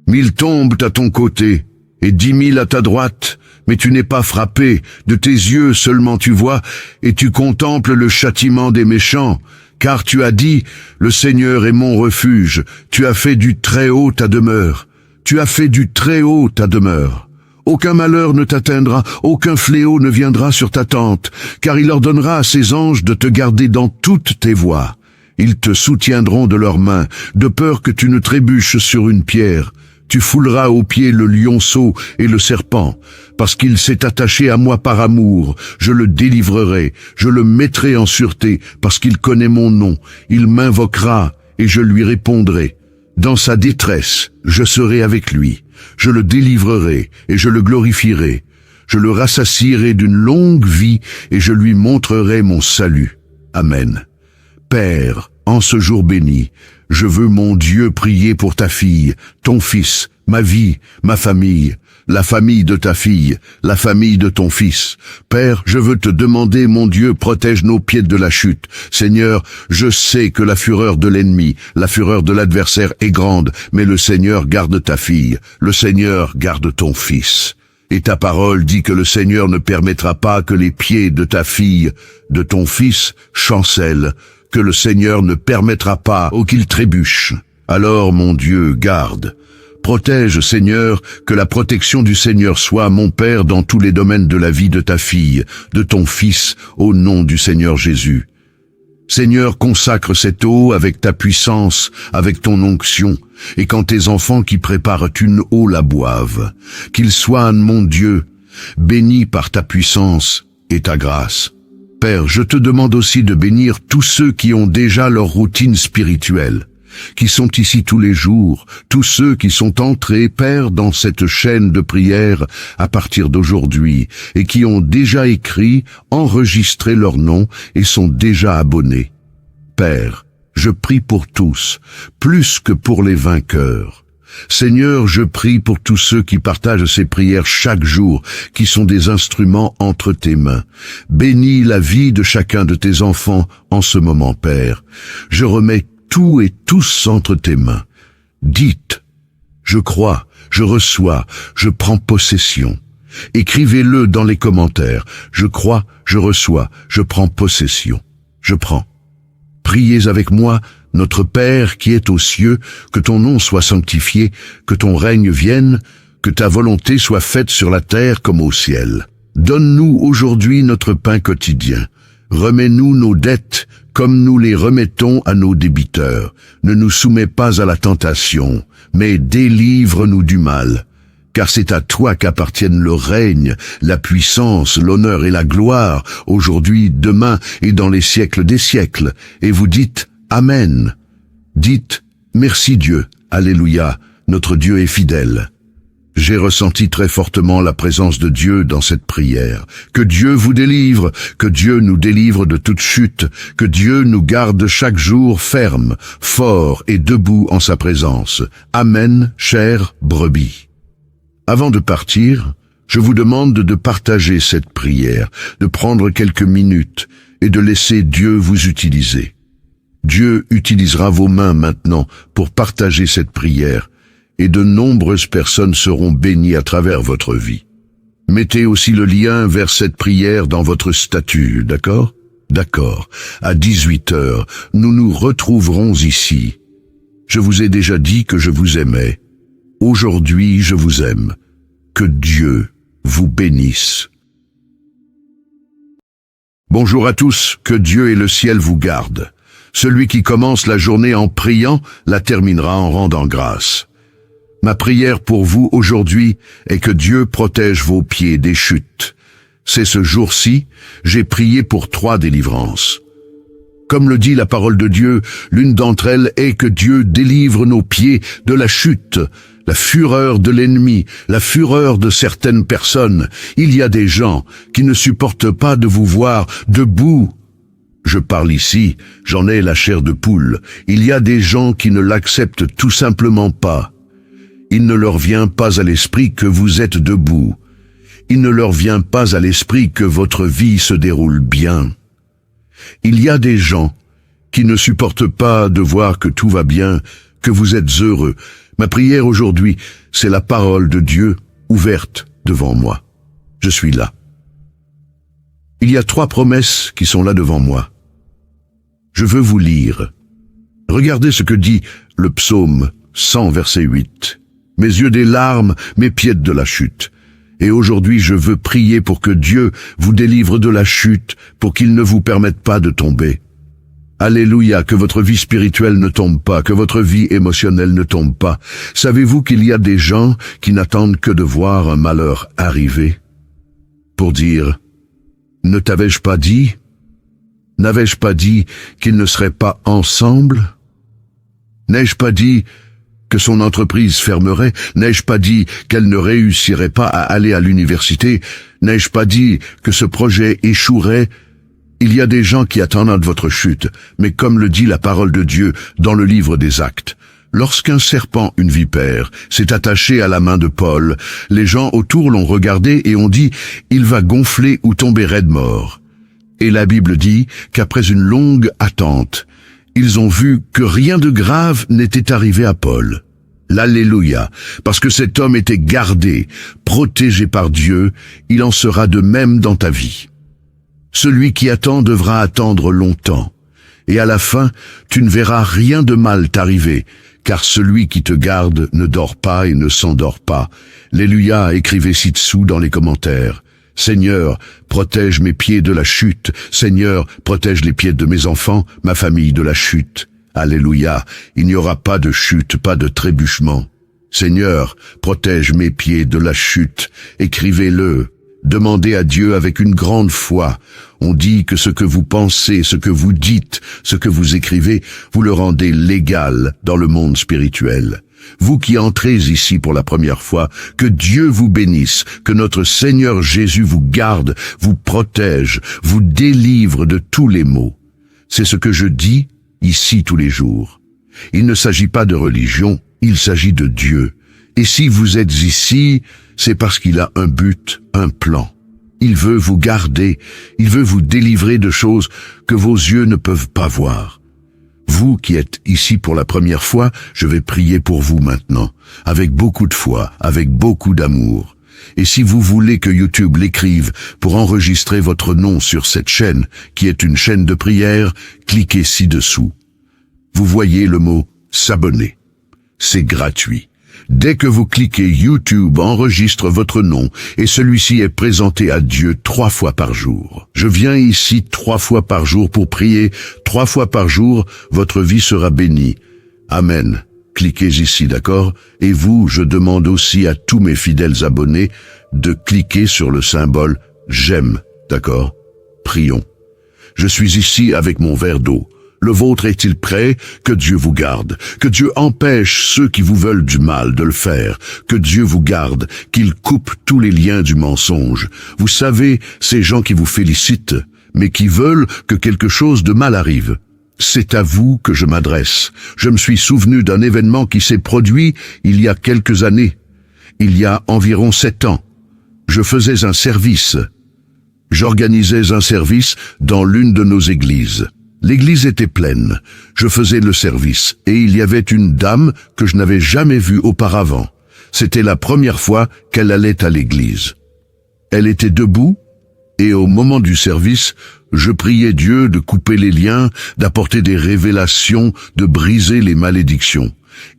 1000 tombent à ton côté, et 10 000 à ta droite, mais tu n'es pas frappé, de tes yeux seulement tu vois, et tu contemples le châtiment des méchants, car tu as dit, le Seigneur est mon refuge, tu as fait du Très-Haut ta demeure, tu as fait du Très-Haut ta demeure. Aucun malheur ne t'atteindra, aucun fléau ne viendra sur ta tente, car il ordonnera à ses anges de te garder dans toutes tes voies. Ils te soutiendront de leurs mains, de peur que tu ne trébuches sur une pierre. Tu fouleras aux pieds le lionceau et le serpent, parce qu'il s'est attaché à moi par amour. Je le délivrerai, je le mettrai en sûreté, parce qu'il connaît mon nom. Il m'invoquera, et je lui répondrai. Dans sa détresse, je serai avec lui. Je le délivrerai, et je le glorifierai. Je le rassasierai d'une longue vie, et je lui montrerai mon salut. Amen. Père, en ce jour béni, je veux, mon Dieu, prier pour ta fille, ton fils, ma vie, ma famille, la famille de ta fille, la famille de ton fils. Père, je veux te demander, mon Dieu, protège nos pieds de la chute. Seigneur, je sais que la fureur de l'ennemi, la fureur de l'adversaire est grande, mais le Seigneur garde ta fille, le Seigneur garde ton fils. Et ta parole dit que le Seigneur ne permettra pas que les pieds de ta fille, de ton fils, chancellent, que le Seigneur ne permettra pas qu'il trébuche. Alors, mon Dieu, garde. Protège, Seigneur, que la protection du Seigneur soit, mon Père, dans tous les domaines de la vie de ta fille, de ton fils, au nom du Seigneur Jésus. Seigneur, consacre cette eau avec ta puissance, avec ton onction, et quand tes enfants qui préparent une eau la boivent, qu'ils soient, mon Dieu, bénis par ta puissance et ta grâce. Père, je te demande aussi de bénir tous ceux qui ont déjà leur routine spirituelle, qui sont ici tous les jours, tous ceux qui sont entrés, Père, dans cette chaîne de prière à partir d'aujourd'hui, et qui ont déjà écrit, enregistré leur nom et sont déjà abonnés. Père, je prie pour tous, plus que pour les vainqueurs. Seigneur, je prie pour tous ceux qui partagent ces prières chaque jour, qui sont des instruments entre tes mains. Bénis la vie de chacun de tes enfants en ce moment, Père. Je remets tout et tous entre tes mains. Dites, je crois, je reçois, je prends possession. Écrivez-le dans les commentaires. Je crois, je reçois, je prends possession. Je prends. Priez avec moi. Notre Père qui est aux cieux, que ton nom soit sanctifié, que ton règne vienne, que ta volonté soit faite sur la terre comme au ciel. Donne-nous aujourd'hui notre pain quotidien. Remets-nous nos dettes comme nous les remettons à nos débiteurs. Ne nous soumets pas à la tentation, mais délivre-nous du mal. Car c'est à toi qu'appartiennent le règne, la puissance, l'honneur et la gloire, aujourd'hui, demain et dans les siècles des siècles. Et vous dites Amen. Dites, merci Dieu, Alléluia, notre Dieu est fidèle. J'ai ressenti très fortement la présence de Dieu dans cette prière. Que Dieu vous délivre, que Dieu nous délivre de toute chute, que Dieu nous garde chaque jour ferme, fort et debout en sa présence. Amen, chère brebis. Avant de partir, je vous demande de partager cette prière, de prendre quelques minutes et de laisser Dieu vous utiliser. Dieu utilisera vos mains maintenant pour partager cette prière et de nombreuses personnes seront bénies à travers votre vie. Mettez aussi le lien vers cette prière dans votre statut, d'accord? D'accord. À 18h, nous nous retrouverons ici. Je vous ai déjà dit que je vous aimais. Aujourd'hui, je vous aime. Que Dieu vous bénisse. Bonjour à tous, que Dieu et le ciel vous gardent. Celui qui commence la journée en priant la terminera en rendant grâce. Ma prière pour vous aujourd'hui est que Dieu protège vos pieds des chutes. C'est ce jour-ci, j'ai prié pour 3 délivrances. Comme le dit la parole de Dieu, l'une d'entre elles est que Dieu délivre nos pieds de la chute. la fureur de l'ennemi, la fureur de certaines personnes. Il y a des gens qui ne supportent pas de vous voir debout. Je parle ici, j'en ai la chair de poule. Il y a des gens qui ne l'acceptent tout simplement pas. Il ne leur vient pas à l'esprit que vous êtes debout. Il ne leur vient pas à l'esprit que votre vie se déroule bien. Il y a des gens qui ne supportent pas de voir que tout va bien, que vous êtes heureux. Ma prière aujourd'hui, c'est la parole de Dieu ouverte devant moi. Je suis là. Il y a 3 promesses qui sont là devant moi. Je veux vous lire. Regardez ce que dit le psaume 100, verset 8. Mes yeux des larmes, mes pieds de la chute. Et aujourd'hui, je veux prier pour que Dieu vous délivre de la chute, pour qu'il ne vous permette pas de tomber. Alléluia, que votre vie spirituelle ne tombe pas, que votre vie émotionnelle ne tombe pas. Savez-vous qu'il y a des gens qui n'attendent que de voir un malheur arriver pour dire « Ne t'avais-je pas dit ?» N'avais-je pas dit qu'ils ne seraient pas ensemble? N'ai-je pas dit que son entreprise fermerait? N'ai-je pas dit qu'elle ne réussirait pas à aller à l'université? N'ai-je pas dit que ce projet échouerait? Il y a des gens qui attendent votre chute, mais comme le dit la parole de Dieu dans le livre des Actes, lorsqu'un serpent, une vipère, s'est attaché à la main de Paul, les gens autour l'ont regardé et ont dit « Il va gonfler ou tomber raide mort ». Et la Bible dit qu'après une longue attente, ils ont vu que rien de grave n'était arrivé à Paul. L'Alléluia, parce que cet homme était gardé, protégé par Dieu, il en sera de même dans ta vie. Celui qui attend devra attendre longtemps, et à la fin, tu ne verras rien de mal t'arriver, car celui qui te garde ne dort pas et ne s'endort pas. Alléluia, écrivez ci-dessous dans les commentaires. Seigneur, protège mes pieds de la chute. Seigneur, protège les pieds de mes enfants, ma famille de la chute. Alléluia, il n'y aura pas de chute, pas de trébuchement. Seigneur, protège mes pieds de la chute. Écrivez-le. Demandez à Dieu avec une grande foi. On dit que ce que vous pensez, ce que vous dites, ce que vous écrivez, vous le rendez légal dans le monde spirituel. Vous qui entrez ici pour la première fois, que Dieu vous bénisse, que notre Seigneur Jésus vous garde, vous protège, vous délivre de tous les maux. C'est ce que je dis ici tous les jours. Il ne s'agit pas de religion, il s'agit de Dieu. Et si vous êtes ici, c'est parce qu'il a un but, un plan. Il veut vous garder, il veut vous délivrer de choses que vos yeux ne peuvent pas voir. Vous qui êtes ici pour la première fois, je vais prier pour vous maintenant, avec beaucoup de foi, avec beaucoup d'amour. Et si vous voulez que YouTube l'écrive pour enregistrer votre nom sur cette chaîne, qui est une chaîne de prière, cliquez ci-dessous. Vous voyez le mot « s'abonner ». C'est gratuit. Dès que vous cliquez, YouTube enregistre votre nom et celui-ci est présenté à Dieu 3 fois par jour. Je viens ici 3 fois par jour pour prier. 3 fois par jour, votre vie sera bénie. Amen. Cliquez ici, d'accord? Et vous, je demande aussi à tous mes fidèles abonnés de cliquer sur le symbole « J'aime », d'accord? Prions. Je suis ici avec mon verre d'eau. Le vôtre est-il prêt? Que Dieu vous garde. Que Dieu empêche ceux qui vous veulent du mal de le faire. Que Dieu vous garde, qu'il coupe tous les liens du mensonge. Vous savez, ces gens qui vous félicitent, mais qui veulent que quelque chose de mal arrive. C'est à vous que je m'adresse. Je me suis souvenu d'un événement qui s'est produit il y a quelques années. Il y a environ 7 ans. Je faisais un service. J'organisais un service dans l'une de nos églises. L'église était pleine. Je faisais le service et il y avait une dame que je n'avais jamais vue auparavant. C'était la première fois qu'elle allait à l'église. Elle était debout et au moment du service, je priais Dieu de couper les liens, d'apporter des révélations, de briser les malédictions.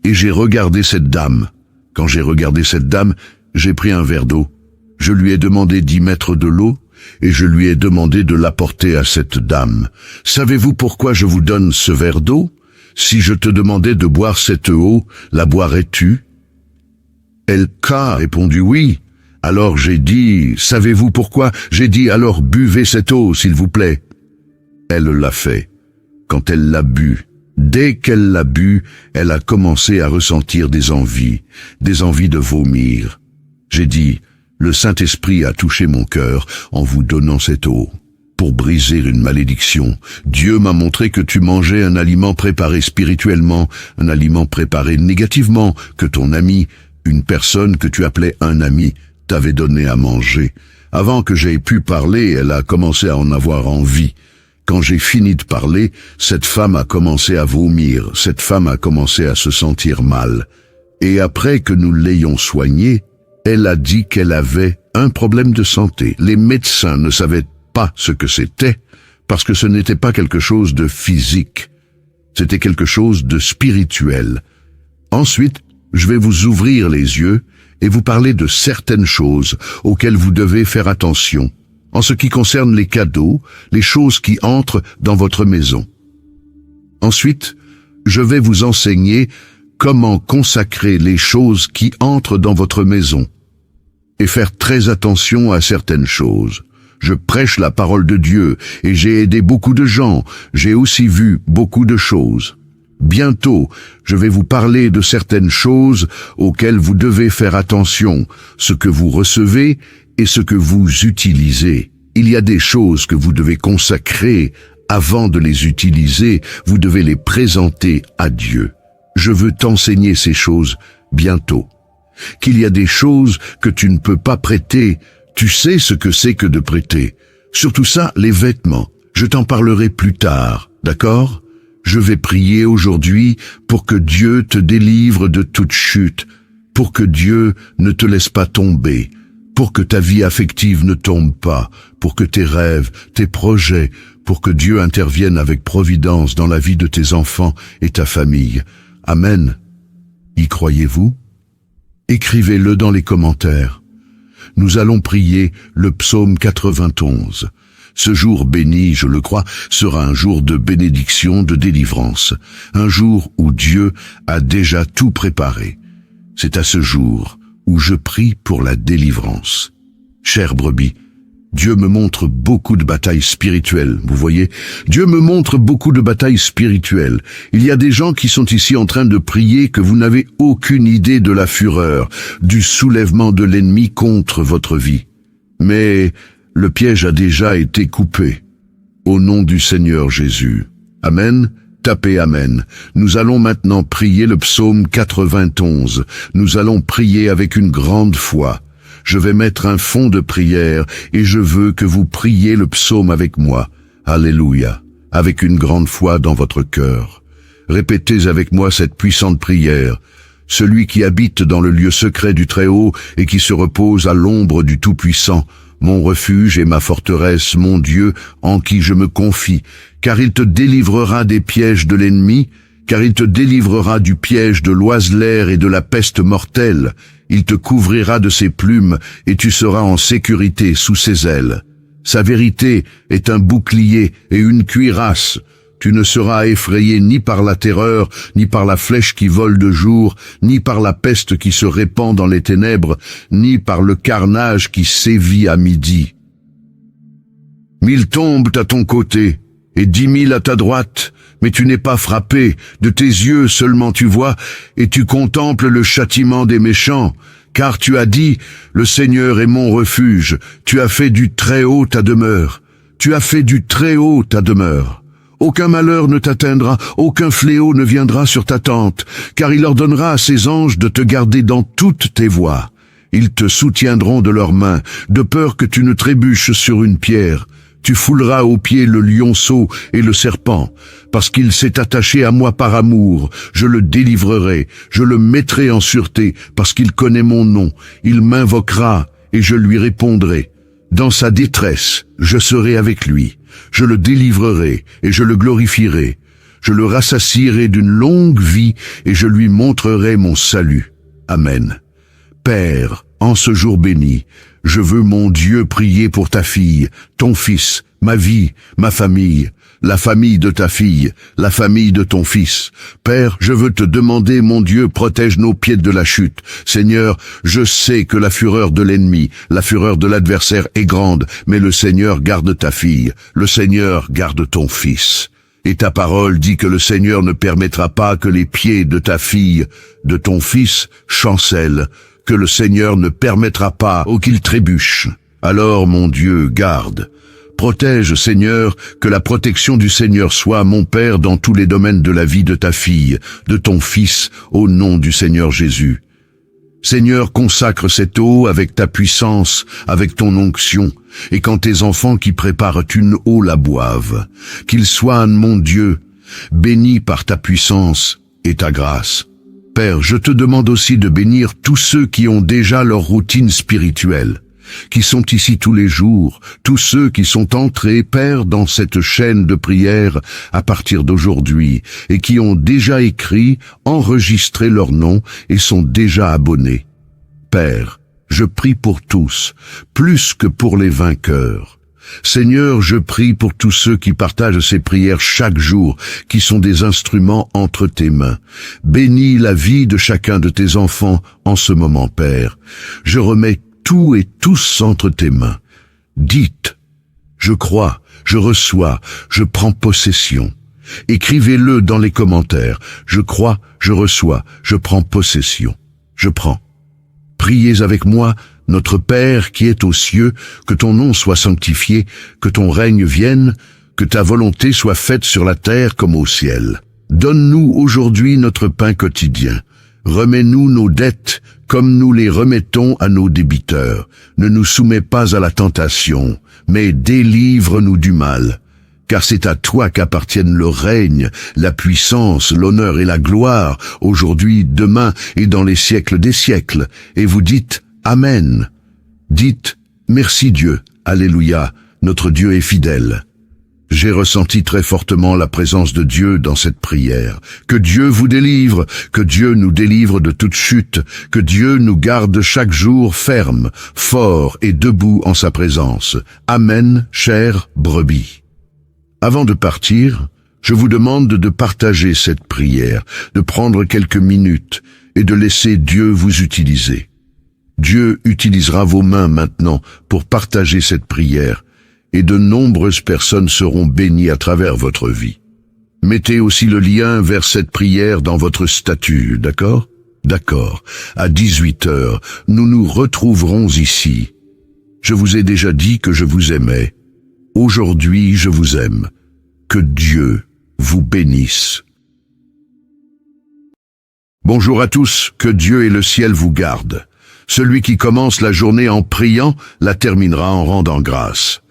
Et j'ai regardé cette dame. Quand j'ai regardé cette dame, j'ai pris un verre d'eau. Je lui ai demandé d'y mettre de l'eau et je lui ai demandé de l'apporter à cette dame. Savez-vous pourquoi je vous donne ce verre d'eau? Si je te demandais de boire cette eau, la boirais-tu? Elle a répondu oui. Alors j'ai dit, savez-vous pourquoi? J'ai dit, alors buvez cette eau, s'il vous plaît. Elle l'a fait. Quand elle l'a bu, Dès qu'elle l'a bu, elle a commencé à ressentir des envies de vomir. J'ai dit, le Saint-Esprit a touché mon cœur en vous donnant cette eau. Pour briser une malédiction, Dieu m'a montré que tu mangeais un aliment préparé spirituellement, un aliment préparé négativement, que ton ami, une personne que tu appelais un ami, t'avait donné à manger. Avant que j'aie pu parler, elle a commencé à en avoir envie. Quand j'ai fini de parler, cette femme a commencé à vomir, cette femme a commencé à se sentir mal. Et après que nous l'ayons soignée, elle a dit qu'elle avait un problème de santé. Les médecins ne savaient pas ce que c'était, parce que ce n'était pas quelque chose de physique, c'était quelque chose de spirituel. Ensuite, je vais vous ouvrir les yeux et vous parler de certaines choses auxquelles vous devez faire attention, en ce qui concerne les cadeaux, les choses qui entrent dans votre maison. Ensuite, je vais vous enseigner comment consacrer les choses qui entrent dans votre maison et faire très attention à certaines choses. Je prêche la parole de Dieu et j'ai aidé beaucoup de gens, j'ai aussi vu beaucoup de choses. Bientôt, je vais vous parler de certaines choses auxquelles vous devez faire attention, ce que vous recevez et ce que vous utilisez. Il y a des choses que vous devez consacrer avant de les utiliser, vous devez les présenter à Dieu. Je veux t'enseigner ces choses bientôt. Qu'il y a des choses que tu ne peux pas prêter, tu sais ce que c'est que de prêter. Surtout ça, les vêtements. Je t'en parlerai plus tard, d'accord ? Je vais prier aujourd'hui pour que Dieu te délivre de toute chute, pour que Dieu ne te laisse pas tomber, pour que ta vie affective ne tombe pas, pour que tes rêves, tes projets, pour que Dieu intervienne avec providence dans la vie de tes enfants et ta famille. Amen. Y croyez-vous ? Écrivez-le dans les commentaires. Nous allons prier le psaume 91. Ce jour béni, je le crois, sera un jour de bénédiction, de délivrance, un jour où Dieu a déjà tout préparé. C'est à ce jour où je prie pour la délivrance. Chère brebis, Dieu me montre beaucoup de batailles spirituelles, vous voyez. Dieu me montre beaucoup de batailles spirituelles. Il y a des gens qui sont ici en train de prier que vous n'avez aucune idée de la fureur, du soulèvement de l'ennemi contre votre vie. Mais le piège a déjà été coupé. Au nom du Seigneur Jésus. Amen. Tapez Amen. Nous allons maintenant prier le psaume 91. Nous allons prier avec une grande foi. Je vais mettre un fond de prière et je veux que vous priez le psaume avec moi. Alléluia. Avec une grande foi dans votre cœur. Répétez avec moi cette puissante prière. Celui qui habite dans le lieu secret du Très-Haut et qui se repose à l'ombre du Tout-Puissant, mon refuge et ma forteresse, mon Dieu, en qui je me confie, car il te délivrera des pièges de l'ennemi, car il te délivrera du piège de l'oiseleur et de la peste mortelle. Il te couvrira de ses plumes, et tu seras en sécurité sous ses ailes. Sa vérité est un bouclier et une cuirasse. Tu ne seras effrayé ni par la terreur, ni par la flèche qui vole de jour, ni par la peste qui se répand dans les ténèbres, ni par le carnage qui sévit à midi. 1000 tombent à ton côté, et 10 000 à ta droite, mais tu n'es pas frappé, de tes yeux seulement tu vois, et tu contemples le châtiment des méchants, car tu as dit, le Seigneur est mon refuge, tu as fait du Très-Haut ta demeure, tu as fait du Très-Haut ta demeure. Aucun malheur ne t'atteindra, aucun fléau ne viendra sur ta tente, car il ordonnera à ses anges de te garder dans toutes tes voies. Ils te soutiendront de leurs mains, de peur que tu ne trébuches sur une pierre. Tu fouleras aux pieds le lionceau et le serpent, parce qu'il s'est attaché à moi par amour. Je le délivrerai, je le mettrai en sûreté, parce qu'il connaît mon nom. Il m'invoquera, et je lui répondrai. Dans sa détresse, je serai avec lui. Je le délivrerai, et je le glorifierai. Je le rassasierai d'une longue vie, et je lui montrerai mon salut. Amen. Père, en ce jour béni, je veux, mon Dieu, prier pour ta fille, ton fils, ma vie, ma famille, la famille de ta fille, la famille de ton fils. Père, je veux te demander, mon Dieu, protège nos pieds de la chute. Seigneur, je sais que la fureur de l'ennemi, la fureur de l'adversaire est grande, mais le Seigneur garde ta fille, le Seigneur garde ton fils. Et ta parole dit que le Seigneur ne permettra pas que les pieds de ta fille, de ton fils, chancellent, que le Seigneur ne permettra pas qu'il trébuche. Alors, mon Dieu, garde. Protège, Seigneur, que la protection du Seigneur soit, mon Père, dans tous les domaines de la vie de ta fille, de ton fils, au nom du Seigneur Jésus. Seigneur, consacre cette eau avec ta puissance, avec ton onction, et quand tes enfants qui préparent une eau la boivent, qu'ils soient, mon Dieu, bénis par ta puissance et ta grâce. Père, je te demande aussi de bénir tous ceux qui ont déjà leur routine spirituelle, qui sont ici tous les jours, tous ceux qui sont entrés, Père, dans cette chaîne de prière à partir d'aujourd'hui, et qui ont déjà écrit, enregistré leur nom et sont déjà abonnés. Père, je prie pour tous, plus que pour les vainqueurs. Seigneur, je prie pour tous ceux qui partagent ces prières chaque jour, qui sont des instruments entre tes mains. Bénis la vie de chacun de tes enfants en ce moment, Père. Je remets tout et tous entre tes mains. Dites, je crois, je reçois, je prends possession. Écrivez-le dans les commentaires. Je crois, je reçois, je prends possession. Je prends. Priez avec moi, notre Père qui est aux cieux, que ton nom soit sanctifié, que ton règne vienne, que ta volonté soit faite sur la terre comme au ciel. Donne-nous aujourd'hui notre pain quotidien. Remets-nous nos dettes comme nous les remettons à nos débiteurs. Ne nous soumets pas à la tentation, mais délivre-nous du mal. Car c'est à toi qu'appartiennent le règne, la puissance, l'honneur et la gloire, aujourd'hui, demain et dans les siècles des siècles. Et vous dites Amen. Dites merci Dieu, Alléluia, notre Dieu est fidèle. J'ai ressenti très fortement la présence de Dieu dans cette prière. Que Dieu vous délivre, que Dieu nous délivre de toute chute, que Dieu nous garde chaque jour ferme, fort et debout en sa présence. Amen, chère brebis. Avant de partir, je vous demande de partager cette prière, de prendre quelques minutes et de laisser Dieu vous utiliser. Dieu utilisera vos mains maintenant pour partager cette prière, et de nombreuses personnes seront bénies à travers votre vie. Mettez aussi le lien vers cette prière dans votre statut, d'accord? D'accord. À 18h, nous nous retrouverons ici. Je vous ai déjà dit que je vous aimais. Aujourd'hui, je vous aime. Que Dieu vous bénisse. Bonjour à tous, que Dieu et le ciel vous gardent. Celui qui commence la journée en priant la terminera en rendant grâce.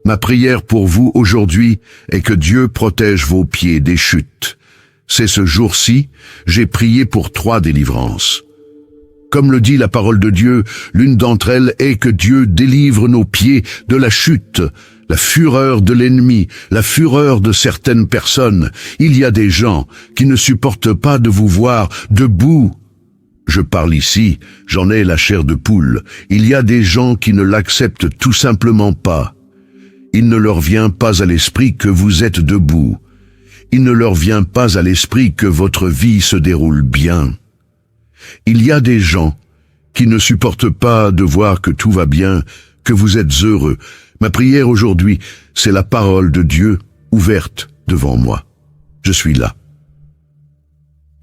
Ma prière pour vous aujourd'hui est que Dieu protège vos pieds des chutes. C'est ce jour-ci, j'ai prié pour 3 délivrances. Comme le dit la parole de Dieu, l'une d'entre elles est que Dieu délivre nos pieds de la chute, la fureur de l'ennemi, la fureur de certaines personnes. Il y a des gens qui ne supportent pas de vous voir debout. Je parle ici, j'en ai la chair de poule. Il y a des gens qui ne l'acceptent tout simplement pas. Il ne leur vient pas à l'esprit que vous êtes debout. Il ne leur vient pas à l'esprit que votre vie se déroule bien. Il y a des gens qui ne supportent pas de voir que tout va bien, que vous êtes heureux. Ma prière aujourd'hui, c'est la parole de Dieu ouverte devant moi. Je suis là.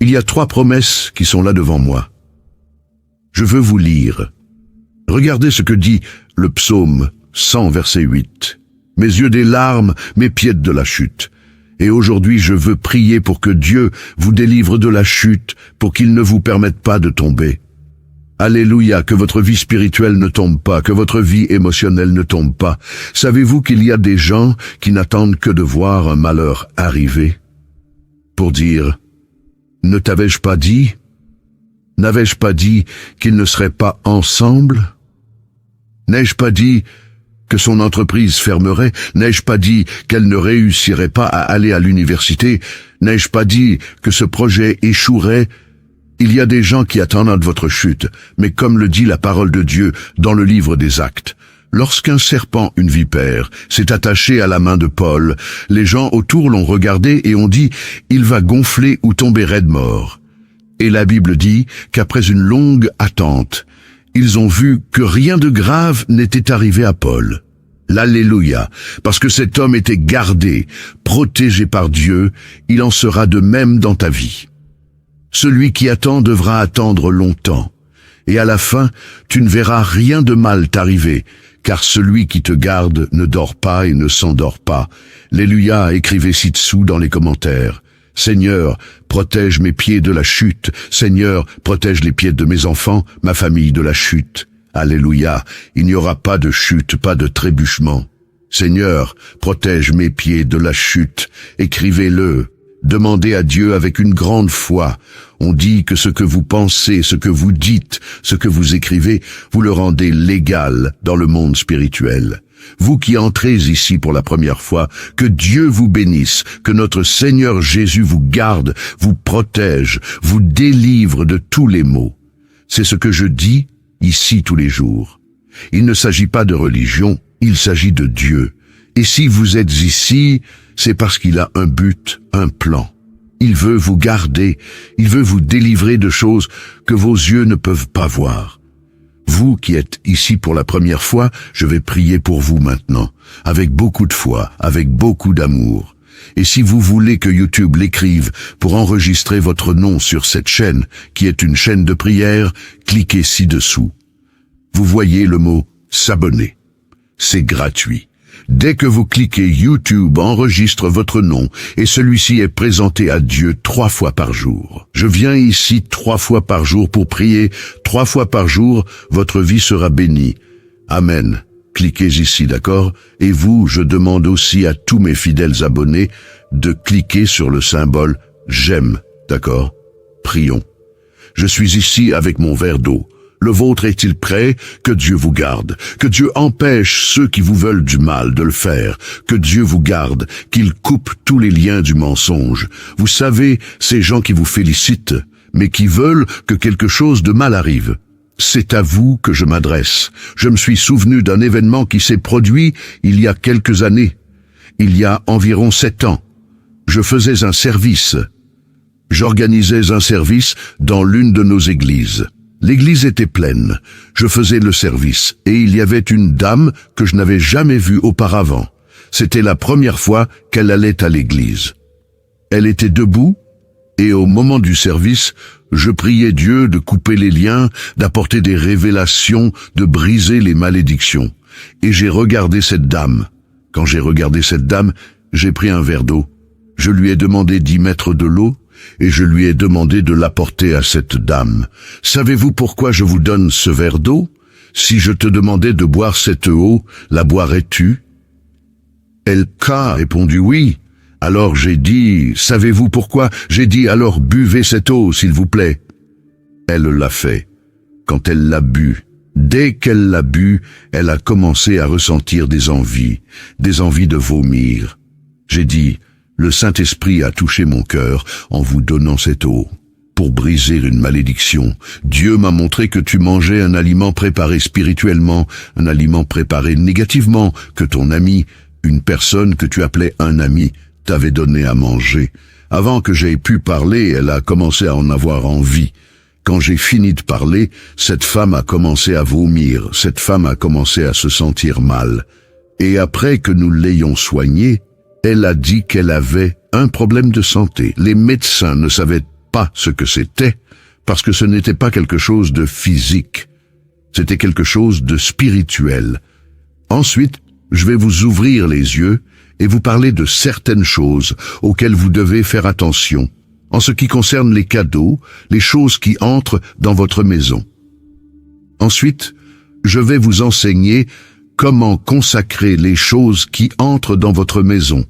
Il y a 3 promesses qui sont là devant moi. Je veux vous lire. Regardez ce que dit le psaume 100, verset 8. Mes yeux des larmes, mes pieds de la chute. Et aujourd'hui, je veux prier pour que Dieu vous délivre de la chute, pour qu'il ne vous permette pas de tomber. Alléluia, que votre vie spirituelle ne tombe pas, que votre vie émotionnelle ne tombe pas. Savez-vous qu'il y a des gens qui n'attendent que de voir un malheur arriver pour dire « Ne t'avais-je pas dit ? N'avais-je pas dit qu'ils ne seraient pas ensemble ? N'ai-je pas dit que son entreprise fermerait? N'ai-je pas dit qu'elle ne réussirait pas à aller à l'université? N'ai-je pas dit que ce projet échouerait? Il y a des gens qui attendent votre chute, mais comme le dit la parole de Dieu dans le livre des Actes, lorsqu'un serpent, une vipère, s'est attaché à la main de Paul, les gens autour l'ont regardé et ont dit « Il va gonfler ou tomber raide mort ». Et la Bible dit qu'après une longue attente, ils ont vu que rien de grave n'était arrivé à Paul. L'Alléluia. Parce que cet homme était gardé, protégé par Dieu, il en sera de même dans ta vie. Celui qui attend devra attendre longtemps. Et à la fin, tu ne verras rien de mal t'arriver, car celui qui te garde ne dort pas et ne s'endort pas. Alléluia, écrivez ci-dessous dans les commentaires. Seigneur, protège mes pieds de la chute. Seigneur, protège les pieds de mes enfants, ma famille de la chute. Alléluia, il n'y aura pas de chute, pas de trébuchement. Seigneur, protège mes pieds de la chute. Écrivez-le. Demandez à Dieu avec une grande foi. On dit que ce que vous pensez, ce que vous dites, ce que vous écrivez, vous le rendez légal dans le monde spirituel. Vous qui entrez ici pour la première fois, que Dieu vous bénisse, que notre Seigneur Jésus vous garde, vous protège, vous délivre de tous les maux. C'est ce que je dis ici tous les jours. Il ne s'agit pas de religion, il s'agit de Dieu. Et si vous êtes ici, c'est parce qu'il a un but, un plan. Il veut vous garder, il veut vous délivrer de choses que vos yeux ne peuvent pas voir. Vous qui êtes ici pour la première fois, je vais prier pour vous maintenant, avec beaucoup de foi, avec beaucoup d'amour. Et si vous voulez que YouTube l'écrive pour enregistrer votre nom sur cette chaîne, qui est une chaîne de prière, cliquez ci-dessous. Vous voyez le mot « s'abonner ». C'est gratuit. Dès que vous cliquez, YouTube enregistre votre nom et celui-ci est présenté à Dieu 3 fois par jour. Je viens ici 3 fois par jour pour prier. 3 fois par jour, votre vie sera bénie. Amen. Cliquez ici, d'accord? Et vous, je demande aussi à tous mes fidèles abonnés de cliquer sur le symbole « J'aime », d'accord? Prions. Je suis ici avec mon verre d'eau. Le vôtre est-il prêt? Que Dieu vous garde. Que Dieu empêche ceux qui vous veulent du mal de le faire. Que Dieu vous garde, qu'il coupe tous les liens du mensonge. Vous savez, ces gens qui vous félicitent, mais qui veulent que quelque chose de mal arrive. C'est à vous que je m'adresse. Je me suis souvenu d'un événement qui s'est produit il y a quelques années. Il y a environ 7 ans. Je faisais un service. J'organisais un service dans l'une de nos églises. L'église était pleine. Je faisais le service et il y avait une dame que je n'avais jamais vue auparavant. C'était la première fois qu'elle allait à l'église. Elle était debout et au moment du service, je priais Dieu de couper les liens, d'apporter des révélations, de briser les malédictions. Et j'ai regardé cette dame. Quand j'ai regardé cette dame, j'ai pris un verre d'eau. Je lui ai demandé d'y mettre de l'eau et je lui ai demandé de l'apporter à cette dame. Savez-vous pourquoi je vous donne ce verre d'eau? Si je te demandais de boire cette eau, la boirais-tu? Elle a répondu oui. Alors j'ai dit, savez-vous pourquoi? J'ai dit, alors buvez cette eau, s'il vous plaît. Elle l'a fait. Quand elle l'a bu, dès qu'elle l'a bu, elle a commencé à ressentir des envies de vomir. J'ai dit, le Saint-Esprit a touché mon cœur en vous donnant cette eau. Pour briser une malédiction, Dieu m'a montré que tu mangeais un aliment préparé spirituellement, un aliment préparé négativement, que ton ami, une personne que tu appelais un ami, t'avait donné à manger. Avant que j'aie pu parler, elle a commencé à en avoir envie. Quand j'ai fini de parler, cette femme a commencé à vomir, cette femme a commencé à se sentir mal. Et après que nous l'ayons soignée, elle a dit qu'elle avait un problème de santé. Les médecins ne savaient pas ce que c'était, parce que ce n'était pas quelque chose de physique. C'était quelque chose de spirituel. Ensuite, je vais vous ouvrir les yeux et vous parler de certaines choses auxquelles vous devez faire attention, en ce qui concerne les cadeaux, les choses qui entrent dans votre maison. Ensuite, je vais vous enseigner comment consacrer les choses qui entrent dans votre maison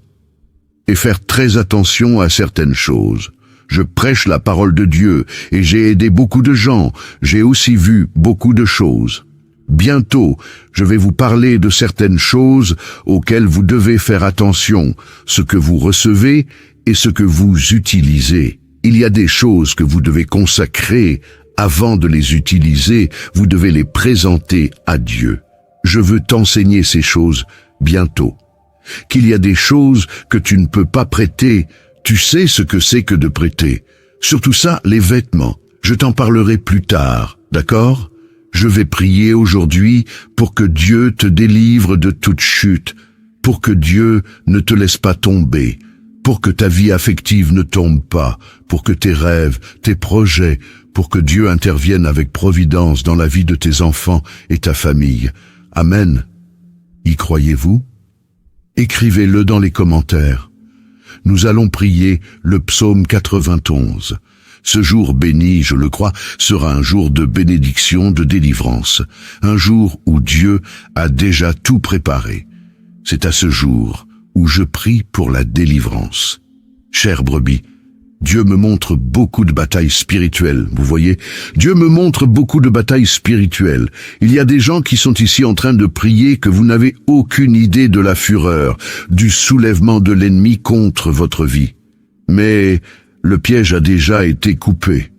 et faire très attention à certaines choses. Je prêche la parole de Dieu et j'ai aidé beaucoup de gens. J'ai aussi vu beaucoup de choses. Bientôt, je vais vous parler de certaines choses auxquelles vous devez faire attention, ce que vous recevez et ce que vous utilisez. Il y a des choses que vous devez consacrer avant de les utiliser. Vous devez les présenter à Dieu. Je veux t'enseigner ces choses bientôt. Qu'il y a des choses que tu ne peux pas prêter, tu sais ce que c'est que de prêter. Surtout ça, les vêtements. Je t'en parlerai plus tard, d'accord? Je vais prier aujourd'hui pour que Dieu te délivre de toute chute, pour que Dieu ne te laisse pas tomber, pour que ta vie affective ne tombe pas, pour que tes rêves, tes projets, pour que Dieu intervienne avec providence dans la vie de tes enfants et ta famille. Amen. Y croyez-vous? Écrivez-le dans les commentaires. Nous allons prier le psaume 91. Ce jour béni, je le crois, sera un jour de bénédiction, de délivrance, un jour où Dieu a déjà tout préparé. C'est à ce jour où je prie pour la délivrance. Chère brebis, Dieu me montre beaucoup de batailles spirituelles, vous voyez. Dieu me montre beaucoup de batailles spirituelles. Il y a des gens qui sont ici en train de prier que vous n'avez aucune idée de la fureur, du soulèvement de l'ennemi contre votre vie. Mais le piège a déjà été coupé.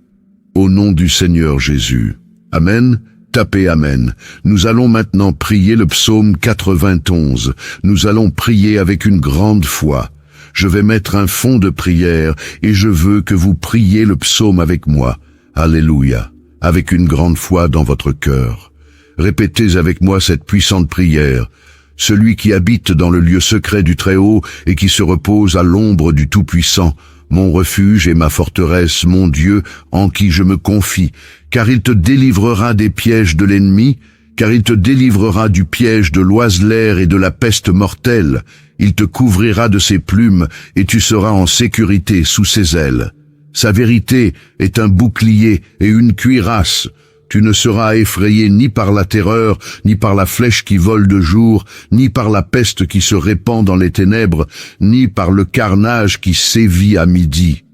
Au nom du Seigneur Jésus. Amen. Tapez Amen. Nous allons maintenant prier le psaume 91. Nous allons prier avec une grande foi. Je vais mettre un fond de prière et je veux que vous priez le psaume avec moi. Alléluia. Avec une grande foi dans votre cœur. Répétez avec moi cette puissante prière. Celui qui habite dans le lieu secret du Très-Haut et qui se repose à l'ombre du Tout-Puissant, mon refuge et ma forteresse, mon Dieu, en qui je me confie, car il te délivrera des pièges de l'ennemi, car il te délivrera du piège de l'oiseleur et de la peste mortelle. Il te couvrira de ses plumes, et tu seras en sécurité sous ses ailes. Sa vérité est un bouclier et une cuirasse. Tu ne seras effrayé ni par la terreur, ni par la flèche qui vole de jour, ni par la peste qui se répand dans les ténèbres, ni par le carnage qui sévit à midi.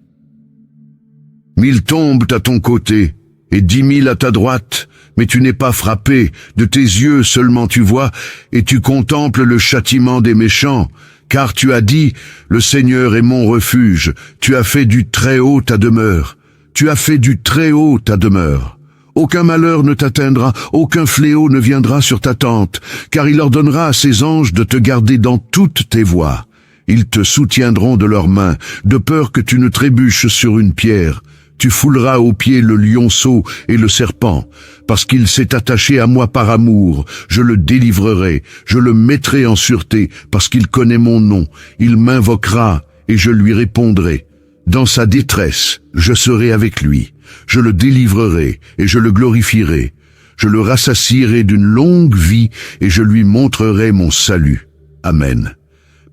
1000 tombent à ton côté, et 10 000 à ta droite, mais tu n'es pas frappé, de tes yeux seulement tu vois, et tu contemples le châtiment des méchants. Car tu as dit, le Seigneur est mon refuge, tu as fait du Très-Haut ta demeure. Tu as fait du Très-Haut ta demeure. Aucun malheur ne t'atteindra, aucun fléau ne viendra sur ta tente, car il ordonnera à ses anges de te garder dans toutes tes voies. Ils te soutiendront de leurs mains, de peur que tu ne trébuches sur une pierre. Tu fouleras aux pieds le lionceau et le serpent, parce qu'il s'est attaché à moi par amour. Je le délivrerai, je le mettrai en sûreté, parce qu'il connaît mon nom. Il m'invoquera, et je lui répondrai. Dans sa détresse, je serai avec lui. Je le délivrerai, et je le glorifierai. Je le rassasierai d'une longue vie, et je lui montrerai mon salut. Amen.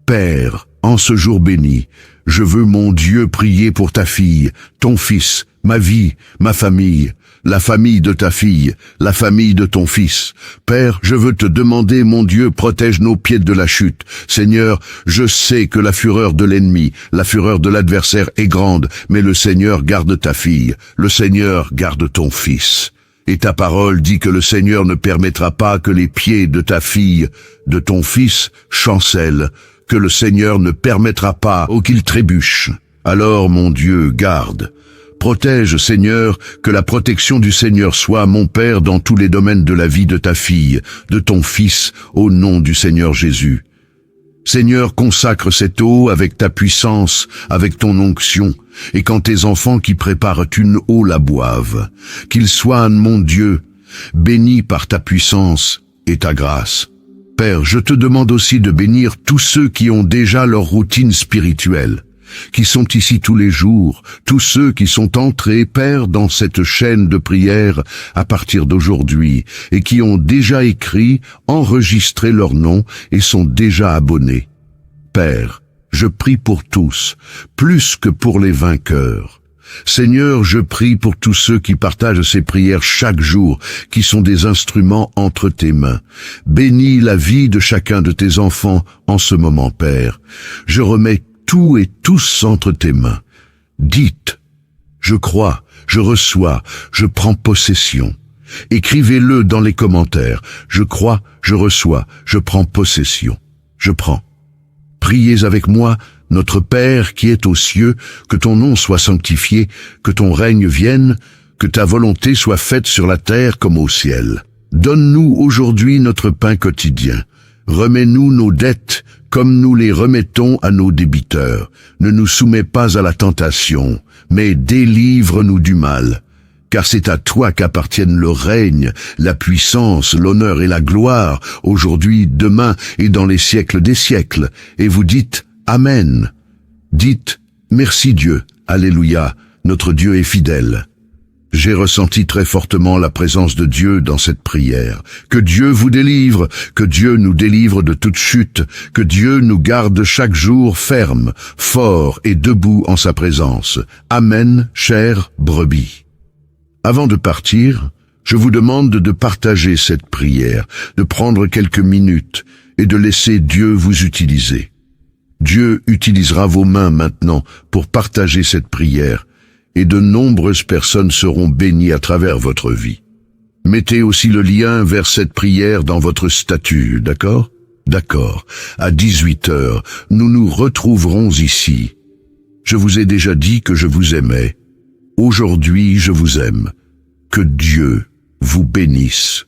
Père, en ce jour béni, je veux, mon Dieu, prier pour ta fille, ton fils, ma vie, ma famille, la famille de ta fille, la famille de ton fils. Père, je veux te demander, mon Dieu, protège nos pieds de la chute. Seigneur, je sais que la fureur de l'ennemi, la fureur de l'adversaire est grande, mais le Seigneur garde ta fille, le Seigneur garde ton fils. Et ta parole dit que le Seigneur ne permettra pas que les pieds de ta fille, de ton fils, chancellent, que le Seigneur ne permettra pas qu'il trébuche. Alors, mon Dieu, garde. Protège, Seigneur, que la protection du Seigneur soit, mon Père, dans tous les domaines de la vie de ta fille, de ton fils, au nom du Seigneur Jésus. Seigneur, consacre cette eau avec ta puissance, avec ton onction, et quand tes enfants qui préparent une eau la boivent, qu'ils soient, mon Dieu, bénis par ta puissance et ta grâce. Père, je te demande aussi de bénir tous ceux qui ont déjà leur routine spirituelle, qui sont ici tous les jours, tous ceux qui sont entrés, Père, dans cette chaîne de prière à partir d'aujourd'hui, et qui ont déjà écrit, enregistré leur nom et sont déjà abonnés. Père, je prie pour tous, plus que pour les vainqueurs. Seigneur, je prie pour tous ceux qui partagent ces prières chaque jour, qui sont des instruments entre tes mains. Bénis la vie de chacun de tes enfants en ce moment, Père. Je remets tout et tous entre tes mains. Dites, je crois, je reçois, je prends possession. Écrivez-le dans les commentaires. Je crois, je reçois, je prends possession. Je prends. Priez avec moi, notre Père qui est aux cieux, que ton nom soit sanctifié, que ton règne vienne, que ta volonté soit faite sur la terre comme au ciel. Donne-nous aujourd'hui notre pain quotidien. Remets-nous nos dettes comme nous les remettons à nos débiteurs. Ne nous soumets pas à la tentation, mais délivre-nous du mal. car c'est à toi qu'appartiennent le règne, la puissance, l'honneur et la gloire, aujourd'hui, demain et dans les siècles des siècles. Et vous dites Amen. Dites merci Dieu, Alléluia, notre Dieu est fidèle. J'ai ressenti très fortement la présence de Dieu dans cette prière. Que Dieu vous délivre, que Dieu nous délivre de toute chute, que Dieu nous garde chaque jour ferme, fort et debout en sa présence. Amen, chère brebis. Avant de partir, je vous demande de partager cette prière, de prendre quelques minutes et de laisser Dieu vous utiliser. Dieu utilisera vos mains maintenant pour partager cette prière, et de nombreuses personnes seront bénies à travers votre vie. Mettez aussi le lien vers cette prière dans votre statut, d'accord? D'accord. À 18h, nous nous retrouverons ici. Je vous ai déjà dit que je vous aimais. Aujourd'hui, je vous aime. Que Dieu vous bénisse.